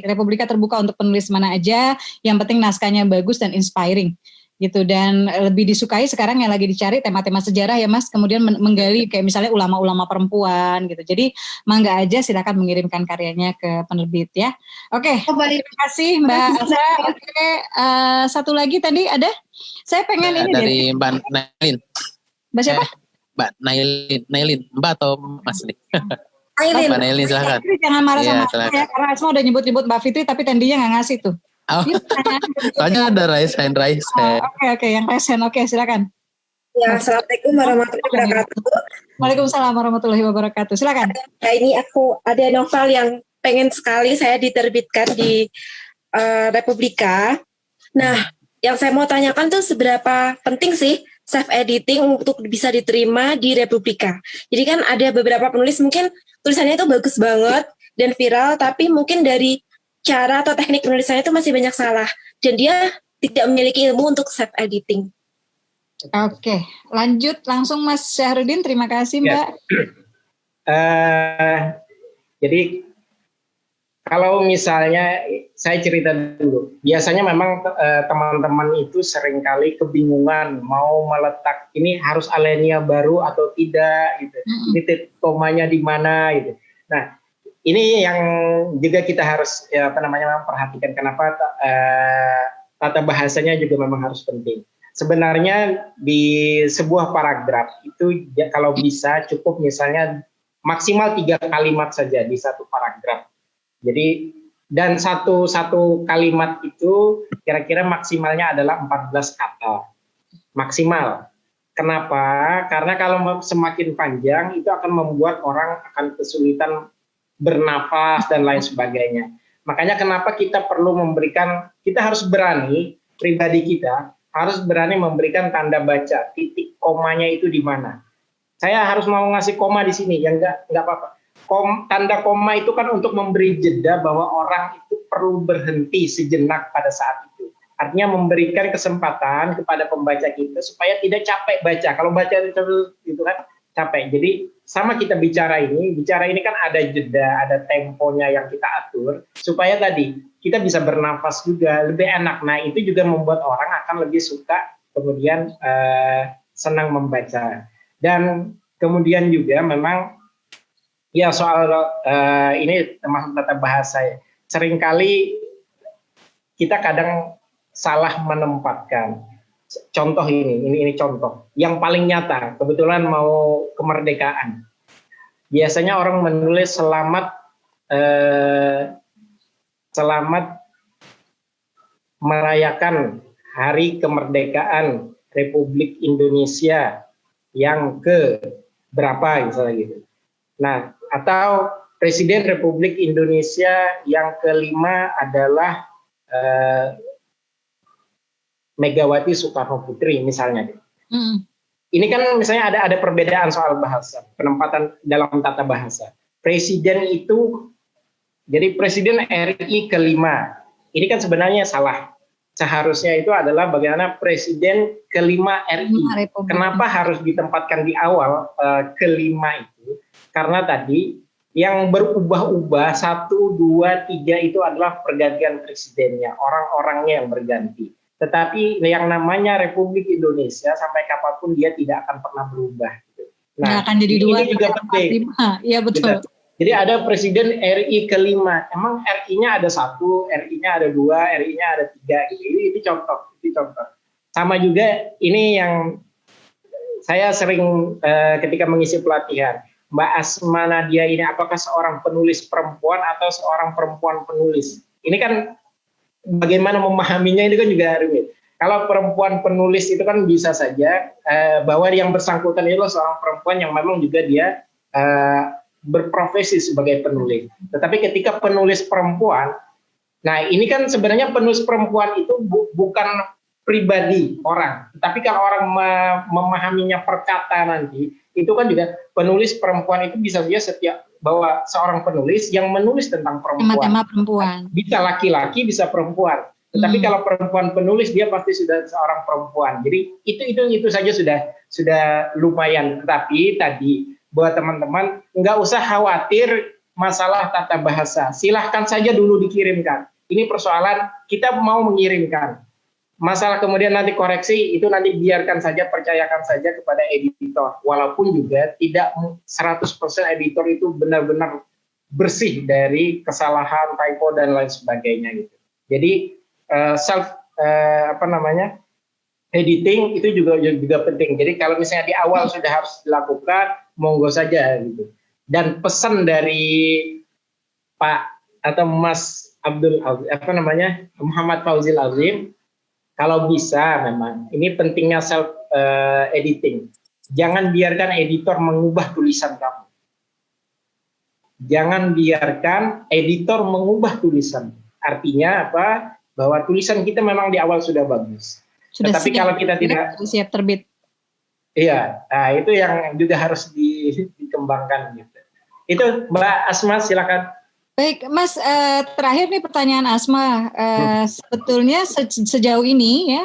Republika terbuka untuk penulis mana aja, yang penting naskahnya bagus dan inspiring gitu. Dan lebih disukai sekarang yang lagi dicari tema-tema sejarah ya Mas, kemudian menggali kayak misalnya ulama-ulama perempuan gitu. Jadi mangga aja silakan mengirimkan karyanya ke penerbit ya. Oke, terima kasih Mbak Asa. Oke, satu lagi tadi ada? Saya pengen ini dari Mbak Nailin. Mbak siapa? Mbak Nailin. Mbak atau Mas Nik? Mbak Nailin silakan. Jangan marah sama aku ya, karena Asma udah nyebut-nyebut Mbak Fitri tapi tendinya nggak ngasih tuh. Oh. Soalnya ada Raisen. Oke, yang Raisen. Oke, silakan. Ya, Assalamualaikum warahmatullahi wabarakatuh. Waalaikumsalam warahmatullahi wabarakatuh. Silakan. Ya, ini aku ada novel yang pengen sekali saya diterbitkan di Republika. Nah, yang saya mau tanyakan tuh seberapa penting sih self-editing untuk bisa diterima di Republika. Jadi kan ada beberapa penulis mungkin tulisannya itu bagus banget dan viral, tapi mungkin dari cara atau teknik penulisannya itu masih banyak salah. Dan dia tidak memiliki ilmu untuk self-editing. Oke, lanjut langsung Mas Syahrudin. Terima kasih Mbak. Jadi kalau misalnya saya cerita dulu, biasanya memang teman-teman itu seringkali kebingungan mau meletak ini harus alinea baru atau tidak gitu. Ini titik komanya di mana gitu. Nah, ini yang juga kita harus perhatikan kenapa tata bahasanya juga memang harus penting. Sebenarnya di sebuah paragraf itu kalau bisa cukup misalnya maksimal 3 kalimat saja di satu paragraf. Jadi dan satu kalimat itu kira-kira maksimalnya adalah 14 kata. Maksimal. Kenapa? Karena kalau semakin panjang itu akan membuat orang akan kesulitan bernafas dan lain sebagainya. Makanya kenapa kita perlu kita harus berani, pribadi kita harus berani memberikan tanda baca, titik komanya itu di mana. Saya harus mau ngasih koma di sini, ya enggak apa-apa. Tanda koma itu kan untuk memberi jeda bahwa orang itu perlu berhenti sejenak pada saat itu. Artinya memberikan kesempatan kepada pembaca kita supaya tidak capek baca. Kalau baca itu kan capek. Jadi sama kita bicara ini kan ada jeda, ada temponya yang kita atur supaya tadi kita bisa bernafas juga lebih enak. Nah itu juga membuat orang akan lebih suka kemudian senang membaca. Dan kemudian juga memang ya soal ini termasuk tata bahasa ya. Seringkali kita kadang salah menempatkan. Contoh ini contoh yang paling nyata. Kebetulan mau kemerdekaan. Biasanya orang menulis selamat merayakan Hari Kemerdekaan Republik Indonesia yang ke berapa misalnya gitu. Nah, atau Presiden Republik Indonesia yang kelima adalah Megawati Soekarno Putri misalnya. Ini kan misalnya ada perbedaan soal bahasa, penempatan dalam tata bahasa. Presiden itu, jadi Presiden RI kelima, ini kan sebenarnya salah. Seharusnya itu adalah bagaimana Presiden kelima RI. Kenapa harus ditempatkan di awal kelima itu? Karena tadi yang berubah-ubah 1, 2, 3 itu adalah pergantian presidennya, orang-orangnya yang berganti. Tetapi yang namanya Republik Indonesia sampai kapanpun dia tidak akan pernah berubah. Nah, akan jadi 2, ini juga penting. Iya betul. Jadi ada Presiden RI kelima. Emang RI-nya ada 1, RI-nya ada 2, RI-nya ada 3. Gitu. Ini contoh. Sama juga ini yang saya sering ketika mengisi pelatihan. Mbak Asma Nadia ini apakah seorang penulis perempuan atau seorang perempuan penulis? Ini kan bagaimana memahaminya itu kan juga rumit. Kalau perempuan penulis itu kan bisa saja bahwa yang bersangkutan itu seorang perempuan yang memang juga dia berprofesi sebagai penulis. Tetapi ketika penulis perempuan, nah ini kan sebenarnya penulis perempuan itu bukan pribadi orang. Tapi kalau orang memahaminya perkata nanti, itu kan juga penulis perempuan itu bisa saja bahwa seorang penulis yang menulis tentang perempuan. Tema perempuan. Bisa laki-laki, bisa perempuan. Tetapi kalau perempuan penulis dia pasti sudah seorang perempuan. Jadi itu saja sudah lumayan. Tetapi tadi buat teman-teman nggak usah khawatir masalah tata bahasa. Silahkan saja dulu dikirimkan. Ini persoalan kita mau mengirimkan. Masalah kemudian nanti koreksi itu nanti biarkan saja, percayakan saja kepada editor. Walaupun juga tidak 100% editor itu benar-benar bersih dari kesalahan, typo dan lain sebagainya gitu. Jadi editing itu juga penting. Jadi kalau misalnya di awal sudah harus dilakukan, monggo saja gitu. Dan pesan dari Pak atau Mas Muhammad Fauzil Azim, kalau bisa memang ini pentingnya self editing. Jangan biarkan editor mengubah tulisan kamu. Jangan biarkan editor mengubah tulisan. Artinya apa? Bahwa tulisan kita memang di awal sudah bagus. Tetapi kalau kita tidak siap terbit. Iya, nah itu yang juga harus dikembangkan gitu. Itu Mbak Asma silakan. Baik, Mas, terakhir nih pertanyaan Asma. Sebetulnya sejauh ini ya,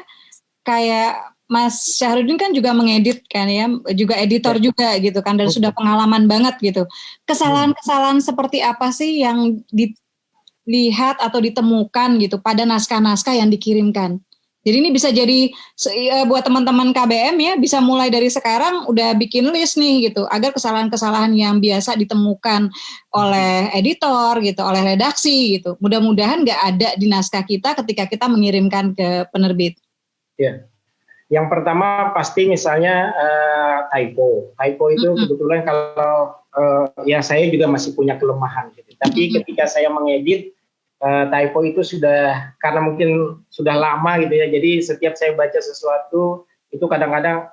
kayak Mas Syahrudin kan juga mengedit kan ya, juga editor juga gitu kan, dan sudah pengalaman banget gitu. Kesalahan-kesalahan seperti apa sih yang dilihat atau ditemukan gitu pada naskah-naskah yang dikirimkan? Jadi ini bisa jadi buat teman-teman KBM ya, bisa mulai dari sekarang udah bikin list nih gitu, agar kesalahan-kesalahan yang biasa ditemukan oleh editor gitu, oleh redaksi gitu, mudah-mudahan nggak ada di naskah kita ketika kita mengirimkan ke penerbit. Ya. Yang pertama pasti misalnya typo itu kebetulan kalau ya saya juga masih punya kelemahan gitu. Tapi ketika saya mengedit typo itu sudah, karena mungkin sudah lama gitu ya, jadi setiap saya baca sesuatu itu kadang-kadang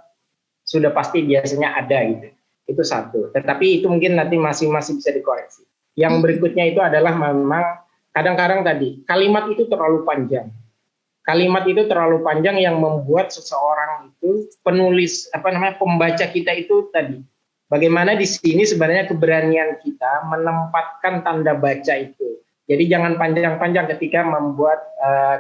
sudah pasti biasanya ada gitu. Itu satu. Tetapi itu mungkin nanti masih bisa dikoreksi. Yang berikutnya itu adalah memang kadang-kadang tadi kalimat itu terlalu panjang. Kalimat itu terlalu panjang yang membuat seseorang itu penulis pembaca kita itu tadi. Bagaimana di sini sebenarnya keberanian kita menempatkan tanda baca itu. Jadi jangan panjang-panjang ketika membuat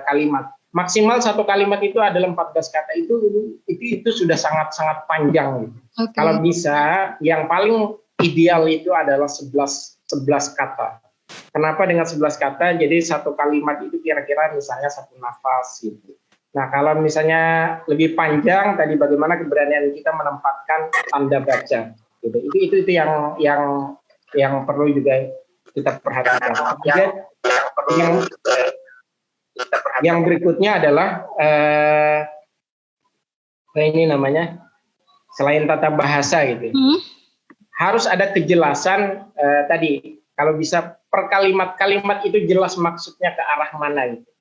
kalimat. Maksimal satu kalimat itu adalah 14 kata, itu sudah sangat-sangat panjang gitu. Okay. Kalau bisa yang paling ideal itu adalah 11 kata. Kenapa dengan 11 kata? Jadi satu kalimat itu kira-kira misalnya satu nafas gitu. Nah, kalau misalnya lebih panjang tadi, bagaimana keberanian kita menempatkan tanda baca gitu. Itu yang perlu juga kita perhatikan. Yang berikutnya adalah ini namanya selain tata bahasa gitu. Harus ada kejelasan tadi. Kalau bisa per kalimat itu jelas maksudnya ke arah mana gitu.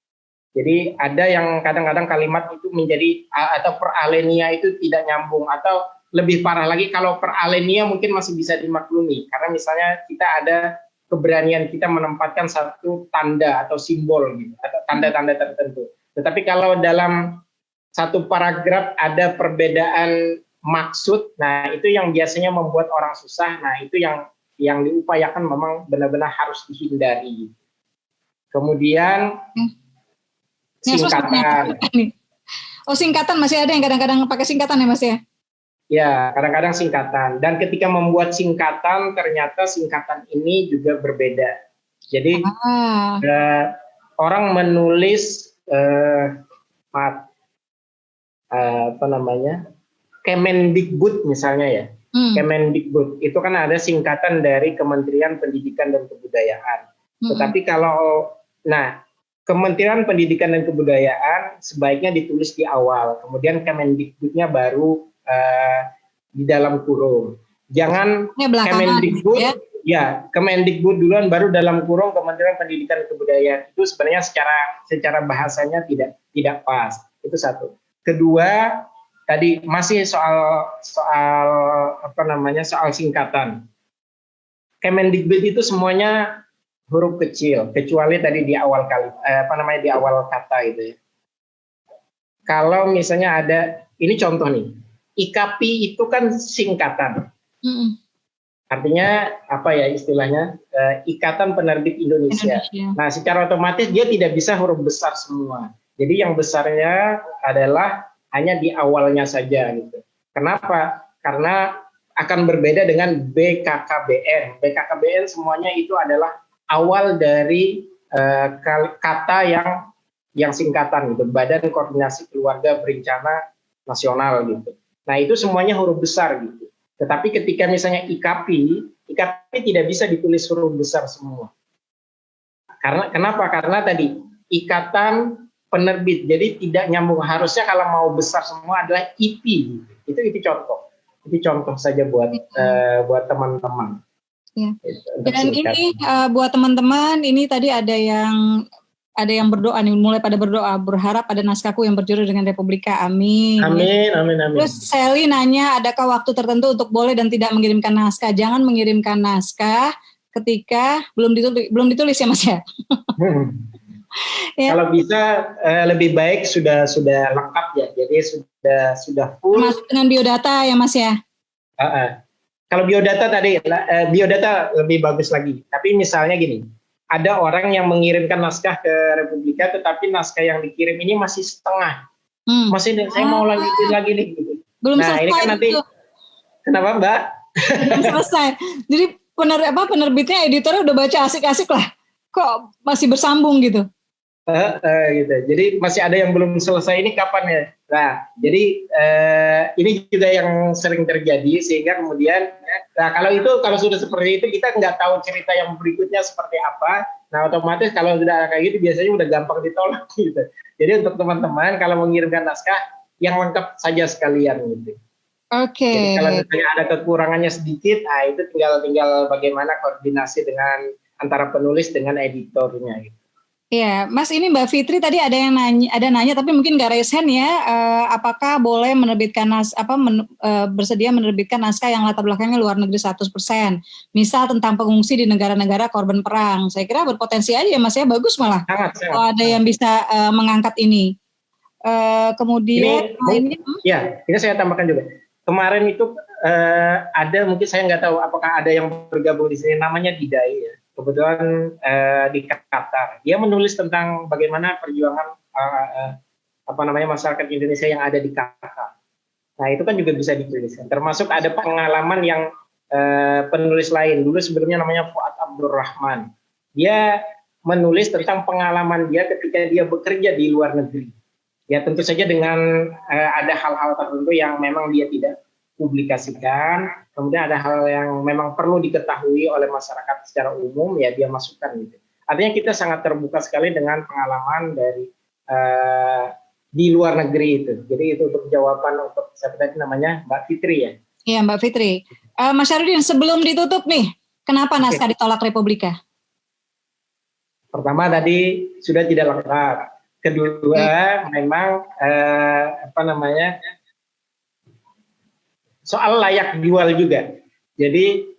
Jadi ada yang kadang-kadang kalimat itu menjadi atau per alenia itu tidak nyambung, atau lebih parah lagi kalau per alenia mungkin masih bisa dimaklumi karena misalnya kita ada keberanian kita menempatkan satu tanda atau simbol gitu atau tanda-tanda tertentu. Tetapi kalau dalam satu paragraf ada perbedaan maksud, nah itu yang biasanya membuat orang susah. Nah itu yang diupayakan memang benar-benar harus dihindari. Kemudian singkatan. Oh, singkatan masih ada yang kadang-kadang pakai singkatan ya Mas ya? Ya, kadang-kadang singkatan. Dan ketika membuat singkatan, ternyata singkatan ini juga berbeda. Jadi orang menulis Kemendikbud misalnya ya. Kemendikbud itu kan ada singkatan dari Kementerian Pendidikan dan Kebudayaan. Tetapi kalau Kementerian Pendidikan dan Kebudayaan sebaiknya ditulis di awal, kemudian Kemendikbudnya baru di dalam kurung. Jangan Kemendikbud Kemendikbud duluan baru dalam kurung Kementerian Pendidikan dan Kebudayaan. Itu sebenarnya secara bahasanya tidak pas. Itu satu. Kedua, tadi masih soal singkatan. Kemendikbud itu semuanya huruf kecil, kecuali tadi di awal di awal kata itu ya. Kalau misalnya ada, ini contoh nih, IKAPI itu kan singkatan. Artinya apa ya istilahnya? Ikatan Penerbit Indonesia. Nah, secara otomatis dia tidak bisa huruf besar semua. Jadi yang besarnya adalah hanya di awalnya saja gitu. Kenapa? Karena akan berbeda dengan BKKBN. BKKBN semuanya itu adalah awal dari kata yang singkatan gitu. Badan Koordinasi Keluarga Berencana Nasional gitu. Nah, itu semuanya huruf besar gitu. Tetapi ketika misalnya IKAPI tidak bisa ditulis huruf besar semua. Kenapa? Karena tadi Ikatan Penerbit, jadi tidak nyambung. Harusnya kalau mau besar semua adalah IP. Itu contoh. Itu contoh saja buat teman-teman. Ya. Dan ini buat teman-teman, ini tadi ada yang berdoa nih, mulai pada berdoa, berharap ada naskahku yang berjudul dengan Republika. Amin. Amin. Terus Sally nanya, adakah waktu tertentu untuk boleh dan tidak mengirimkan naskah? Jangan mengirimkan naskah ketika belum ditulis ya Mas ya. Ya. Kalau bisa lebih baik sudah lengkap ya, jadi sudah full. Masuk dengan biodata ya Mas ya. Kalau biodata biodata lebih bagus lagi. Tapi misalnya gini, ada orang yang mengirimkan naskah ke Republika, tetapi naskah yang dikirim ini masih setengah. Masih saya mau lanjutin lagi nih. Gitu. Belum nah selesai. Ini kan nanti itu. Kenapa Mbak? Belum selesai. Jadi penerbitnya, editornya udah baca asik-asik lah. Kok masih bersambung gitu? Gitu. Jadi masih ada yang belum selesai, ini kapan ya? Nah, jadi ini juga yang sering terjadi sehingga kemudian, kalau sudah seperti itu kita nggak tahu cerita yang berikutnya seperti apa. Nah, otomatis kalau sudah kayak gitu biasanya udah gampang ditolak gitu. Jadi untuk teman-teman kalau mengirimkan naskah yang lengkap saja sekalian gitu. Oke. Jadi kalau misalnya ada kekurangannya sedikit, itu tinggal bagaimana koordinasi dengan antara penulis dengan editornya gitu. Iya, Mas, ini Mbak Fitri tadi ada nanya tapi mungkin nggak raise hand ya. Apakah boleh menerbitkan bersedia menerbitkan naskah yang latar belakangnya luar negeri 100%? Misal tentang pengungsi di negara-negara korban perang. Saya kira berpotensi aja ya Mas ya, bagus malah. Sangat. Kalau ada yang bisa mengangkat ini. Kemudian ini saya tambahkan juga. Kemarin itu ada, mungkin saya nggak tahu apakah ada yang bergabung di sini, namanya Didai ya. Kebetulan di Qatar, dia menulis tentang bagaimana perjuangan masyarakat Indonesia yang ada di Qatar. Nah itu kan juga bisa dituliskan. Termasuk ada pengalaman yang penulis lain dulu sebelumnya namanya Fuad Abdurrahman. Dia menulis tentang pengalaman dia ketika dia bekerja di luar negeri. Ya tentu saja dengan ada hal-hal tertentu yang memang dia tidak publikasikan, kemudian ada hal yang memang perlu diketahui oleh masyarakat secara umum, ya dia masukkan gitu. Artinya kita sangat terbuka sekali dengan pengalaman dari di luar negeri itu. Jadi itu untuk jawaban untuk siapa tadi namanya Mbak Fitri ya. Iya Mbak Fitri. Mas Syarudin, sebelum ditutup nih, kenapa naskah ditolak Republika? Pertama tadi sudah tidak lengkap. Kedua memang soal layak jual juga. Jadi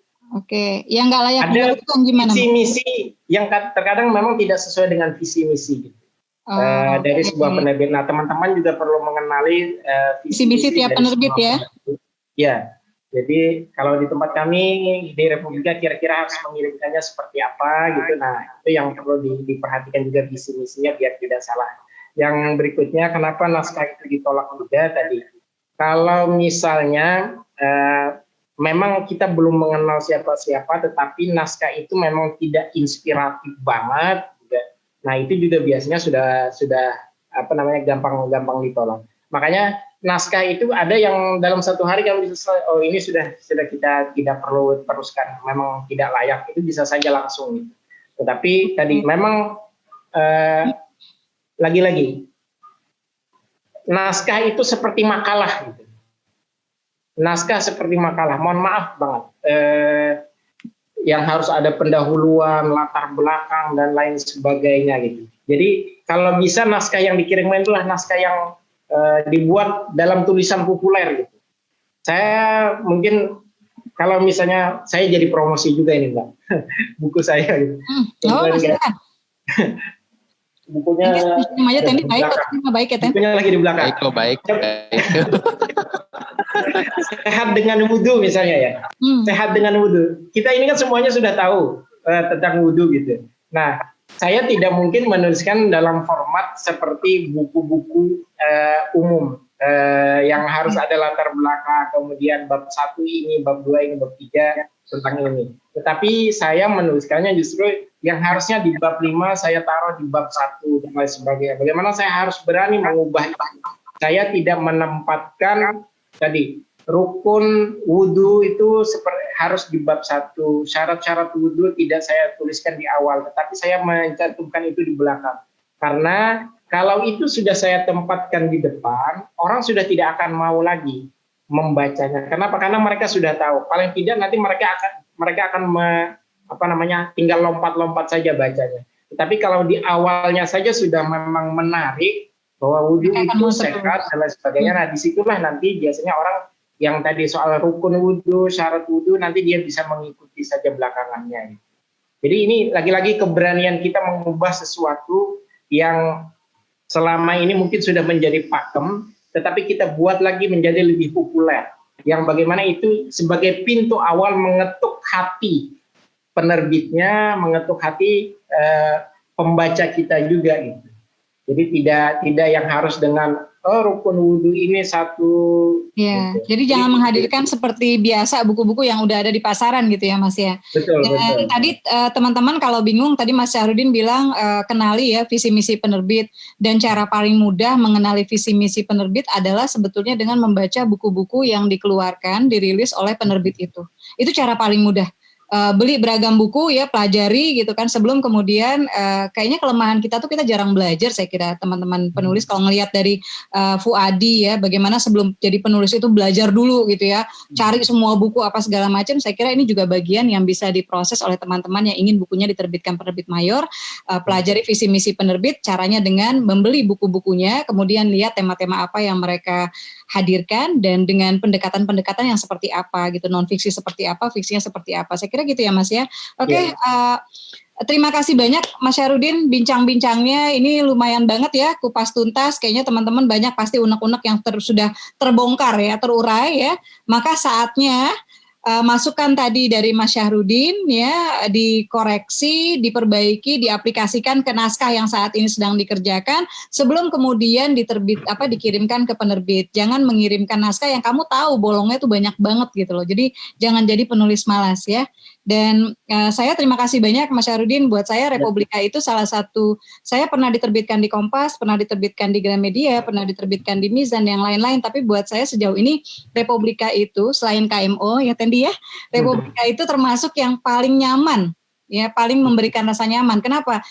yang nggak layak jual itu gimana? Visi-misi yang terkadang memang tidak sesuai dengan visi-misi gitu. Dari sebuah penerbit. Nah, teman-teman juga perlu mengenali visi-misi tiap penerbit ya. Ya. Jadi kalau di tempat kami di Republika kira-kira harus mengirimkannya seperti apa gitu. Nah, itu yang perlu diperhatikan juga visi-misinya biar tidak salah. Yang berikutnya, kenapa naskah itu ditolak juga tadi? Kalau misalnya memang kita belum mengenal siapa-siapa, tetapi naskah itu memang tidak inspiratif banget, nah itu juga biasanya sudah gampang ditolak. Makanya naskah itu ada yang dalam satu hari kalau bisa, ini sudah kita tidak perlu teruskan, memang tidak layak, itu bisa saja langsung. Tetapi tadi memang lagi-lagi naskah itu seperti makalah gitu. Naskah seperti makalah, mohon maaf banget, yang harus ada pendahuluan, latar belakang dan lain sebagainya gitu. Jadi kalau bisa naskah yang dikirimkan itulah naskah yang dibuat dalam tulisan populer gitu. Saya mungkin kalau misalnya saya jadi promosi juga ini Mbak, buku saya gitu. Bukunya bukunya lagi di belakang. Baik. Sehat dengan wudhu misalnya ya. Sehat dengan wudhu. Kita ini kan semuanya sudah tahu tentang wudhu gitu. Nah, saya tidak mungkin menuliskan dalam format seperti buku-buku umum yang harus ada latar belakang, kemudian bab 1 ini, bab 2 ini, bab 3 tentang ini. Tetapi saya menuliskannya justru yang harusnya di bab 5 saya taruh di bab 1 dan lain sebagainya. Bagaimana saya harus berani mengubah itu. Saya tidak menempatkan tadi rukun wudhu itu harus di bab 1. Syarat-syarat wudhu tidak saya tuliskan di awal, tetapi saya mencantumkan itu di belakang. Karena kalau itu sudah saya tempatkan di depan, orang sudah tidak akan mau lagi membacanya. Kenapa? Karena mereka sudah tahu. Paling tidak nanti mereka akan tinggal lompat-lompat saja bacanya. Tetapi kalau di awalnya saja sudah memang menarik bahwa wudhu itu sehat dan lain sebagainya, nah disitulah nanti biasanya orang yang tadi soal rukun wudhu, syarat wudhu, nanti dia bisa mengikuti saja belakangannya. Jadi ini lagi-lagi keberanian kita mengubah sesuatu yang selama ini mungkin sudah menjadi pakem, tetapi kita buat lagi menjadi lebih populer. Yang bagaimana itu sebagai pintu awal mengetuk hati penerbitnya, mengetuk hati pembaca kita juga gitu. Jadi tidak yang harus dengan rukun wudhu ini satu. Ya, gitu. jadi jangan menghadirkan seperti biasa buku-buku yang udah ada di pasaran gitu ya Mas ya. Betul, Dan betul. tadi teman-teman kalau bingung, tadi Mas Syahrudin bilang kenali ya visi misi penerbit, dan cara paling mudah mengenali visi misi penerbit adalah sebetulnya dengan membaca buku-buku yang dikeluarkan, dirilis oleh penerbit itu. Itu cara paling mudah. Beli beragam buku ya, pelajari gitu kan, sebelum kemudian kayaknya kelemahan kita tuh kita jarang belajar, saya kira teman-teman penulis. Kalau ngelihat dari Fuadi ya, bagaimana sebelum jadi penulis itu belajar dulu gitu ya, cari semua buku apa segala macam. Saya kira ini juga bagian yang bisa diproses oleh teman-teman yang ingin bukunya diterbitkan penerbit mayor. Pelajari visi misi penerbit, caranya dengan membeli buku-bukunya, kemudian lihat tema-tema apa yang mereka hadirkan, dan dengan pendekatan-pendekatan yang seperti apa gitu, non fiksi seperti apa, fiksinya seperti apa. Saya kira gitu ya Mas ya. Oke. Terima kasih banyak Mas Syahrudin, bincang-bincangnya ini lumayan banget ya, kupas tuntas. Kayaknya teman-teman banyak pasti unek-unek yang sudah terbongkar ya, terurai ya. Maka saatnya masukan tadi dari Mas Syahrudin ya dikoreksi, diperbaiki, diaplikasikan ke naskah yang saat ini sedang dikerjakan sebelum kemudian dikirimkan ke penerbit. Jangan mengirimkan naskah yang kamu tahu bolongnya tuh banyak banget gitu loh. Jadi jangan jadi penulis malas ya. Dan saya terima kasih banyak Mas Syahrudin. Buat saya Republika itu salah satu, saya pernah diterbitkan di Kompas, pernah diterbitkan di Gramedia, pernah diterbitkan di Mizan dan yang lain-lain, tapi buat saya sejauh ini Republika itu selain KMO ya Tendi ya, Republika itu termasuk yang paling nyaman ya, paling memberikan rasa nyaman. Kenapa?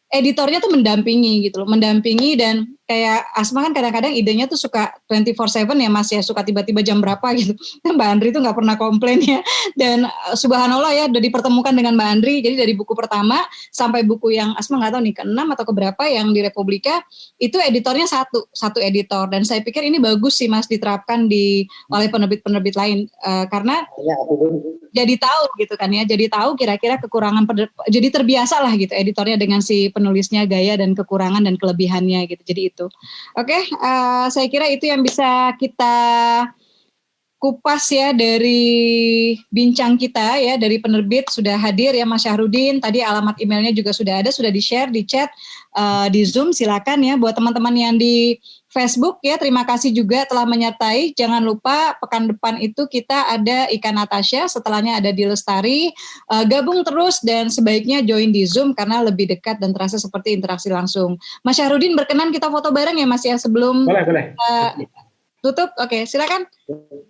Editornya tuh mendampingi gitu loh, mendampingi. Dan kayak Asma kan kadang-kadang idenya tuh suka 24/7 ya Mas ya, suka tiba-tiba jam berapa gitu. Mbak Andri tuh nggak pernah komplain ya. Dan subhanallah ya, udah dipertemukan dengan Mbak Andri. Jadi dari buku pertama sampai buku yang Asma nggak tahu nih ke-6 atau keberapa yang di Republika, itu editornya satu editor. Dan saya pikir ini bagus sih Mas diterapkan oleh penerbit-penerbit lain, karena jadi tahu gitu kan ya, jadi tahu kira-kira kekurangan, jadi terbiasa lah gitu editornya dengan si penulisnya, gaya dan kekurangan dan kelebihannya gitu. Jadi itu. Oke, saya kira itu yang bisa kita kupas ya dari bincang kita ya, dari penerbit. Sudah hadir ya Mas Syahrudin, tadi alamat emailnya juga sudah ada, sudah di-share di chat, di Zoom. Silakan ya buat teman-teman yang di Facebook ya, terima kasih juga telah menyertai. Jangan lupa pekan depan itu kita ada Ika Natasha, setelahnya ada di Lestari. Gabung terus dan sebaiknya join di Zoom karena lebih dekat dan terasa seperti interaksi langsung. Mas Syahrudin berkenan kita foto bareng ya Mas ya sebelum boleh. Tutup. Oke, silakan.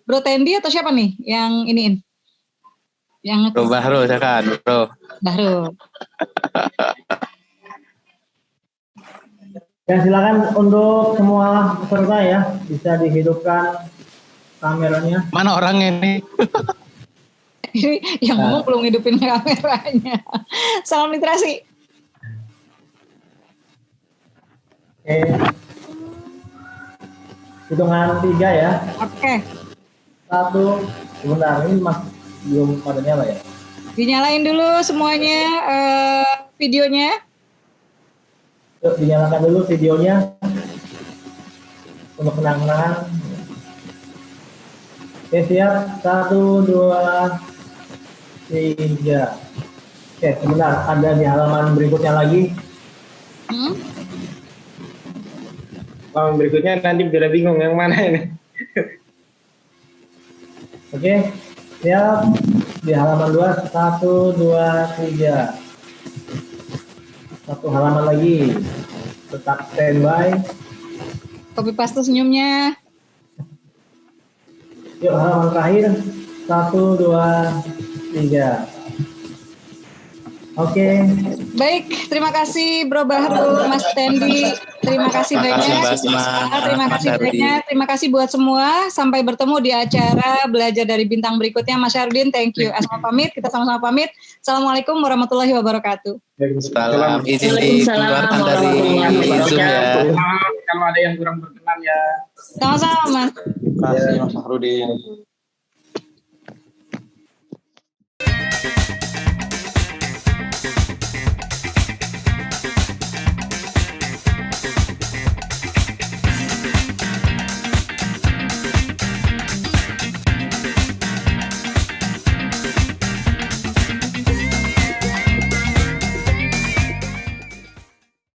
Bro Tendi atau siapa nih yang iniin? Yang Bro Bahru, silakan Bro. Bahru. Ya silakan untuk semua peserta ya, bisa dihidupkan kameranya. Mana orangnya ini? Yang ngomong belum hidupin kameranya. Salam literasi. Oke. Hitungan 3 ya. Oke. 1, sebentar ini Mas belum pada nyala ya. Dinyalain dulu semuanya videonya. Yuk dinyalakan dulu videonya untuk kenang-kenangan. Oke siap, 1, 2, 3. Oke sebentar, ada di halaman berikutnya lagi. Halaman berikutnya nanti bila bingung yang mana ini. Oke siap, di halaman 2, 1, 2, 3. Satu halaman lagi, tetap standby. Copy paste senyumnya. Yuk halaman terakhir, 1, 2, 3. Oke. Baik, terima kasih Bro Bahru, Mas Tendi. Terima kasih banyak. Terima kasih banyak. Terima kasih buat semua. Sampai bertemu di acara Belajar dari Bintang berikutnya. Mas Syahrudin, thank you. Asma pamit, kita sama-sama pamit. Assalamualaikum warahmatullahi wabarakatuh. Salam, izin dikeluarkan dari Zoom ya. Kalau ada yang kurang berkenan ya. Sama-sama Mas. Terima kasih Mas Syahrudin.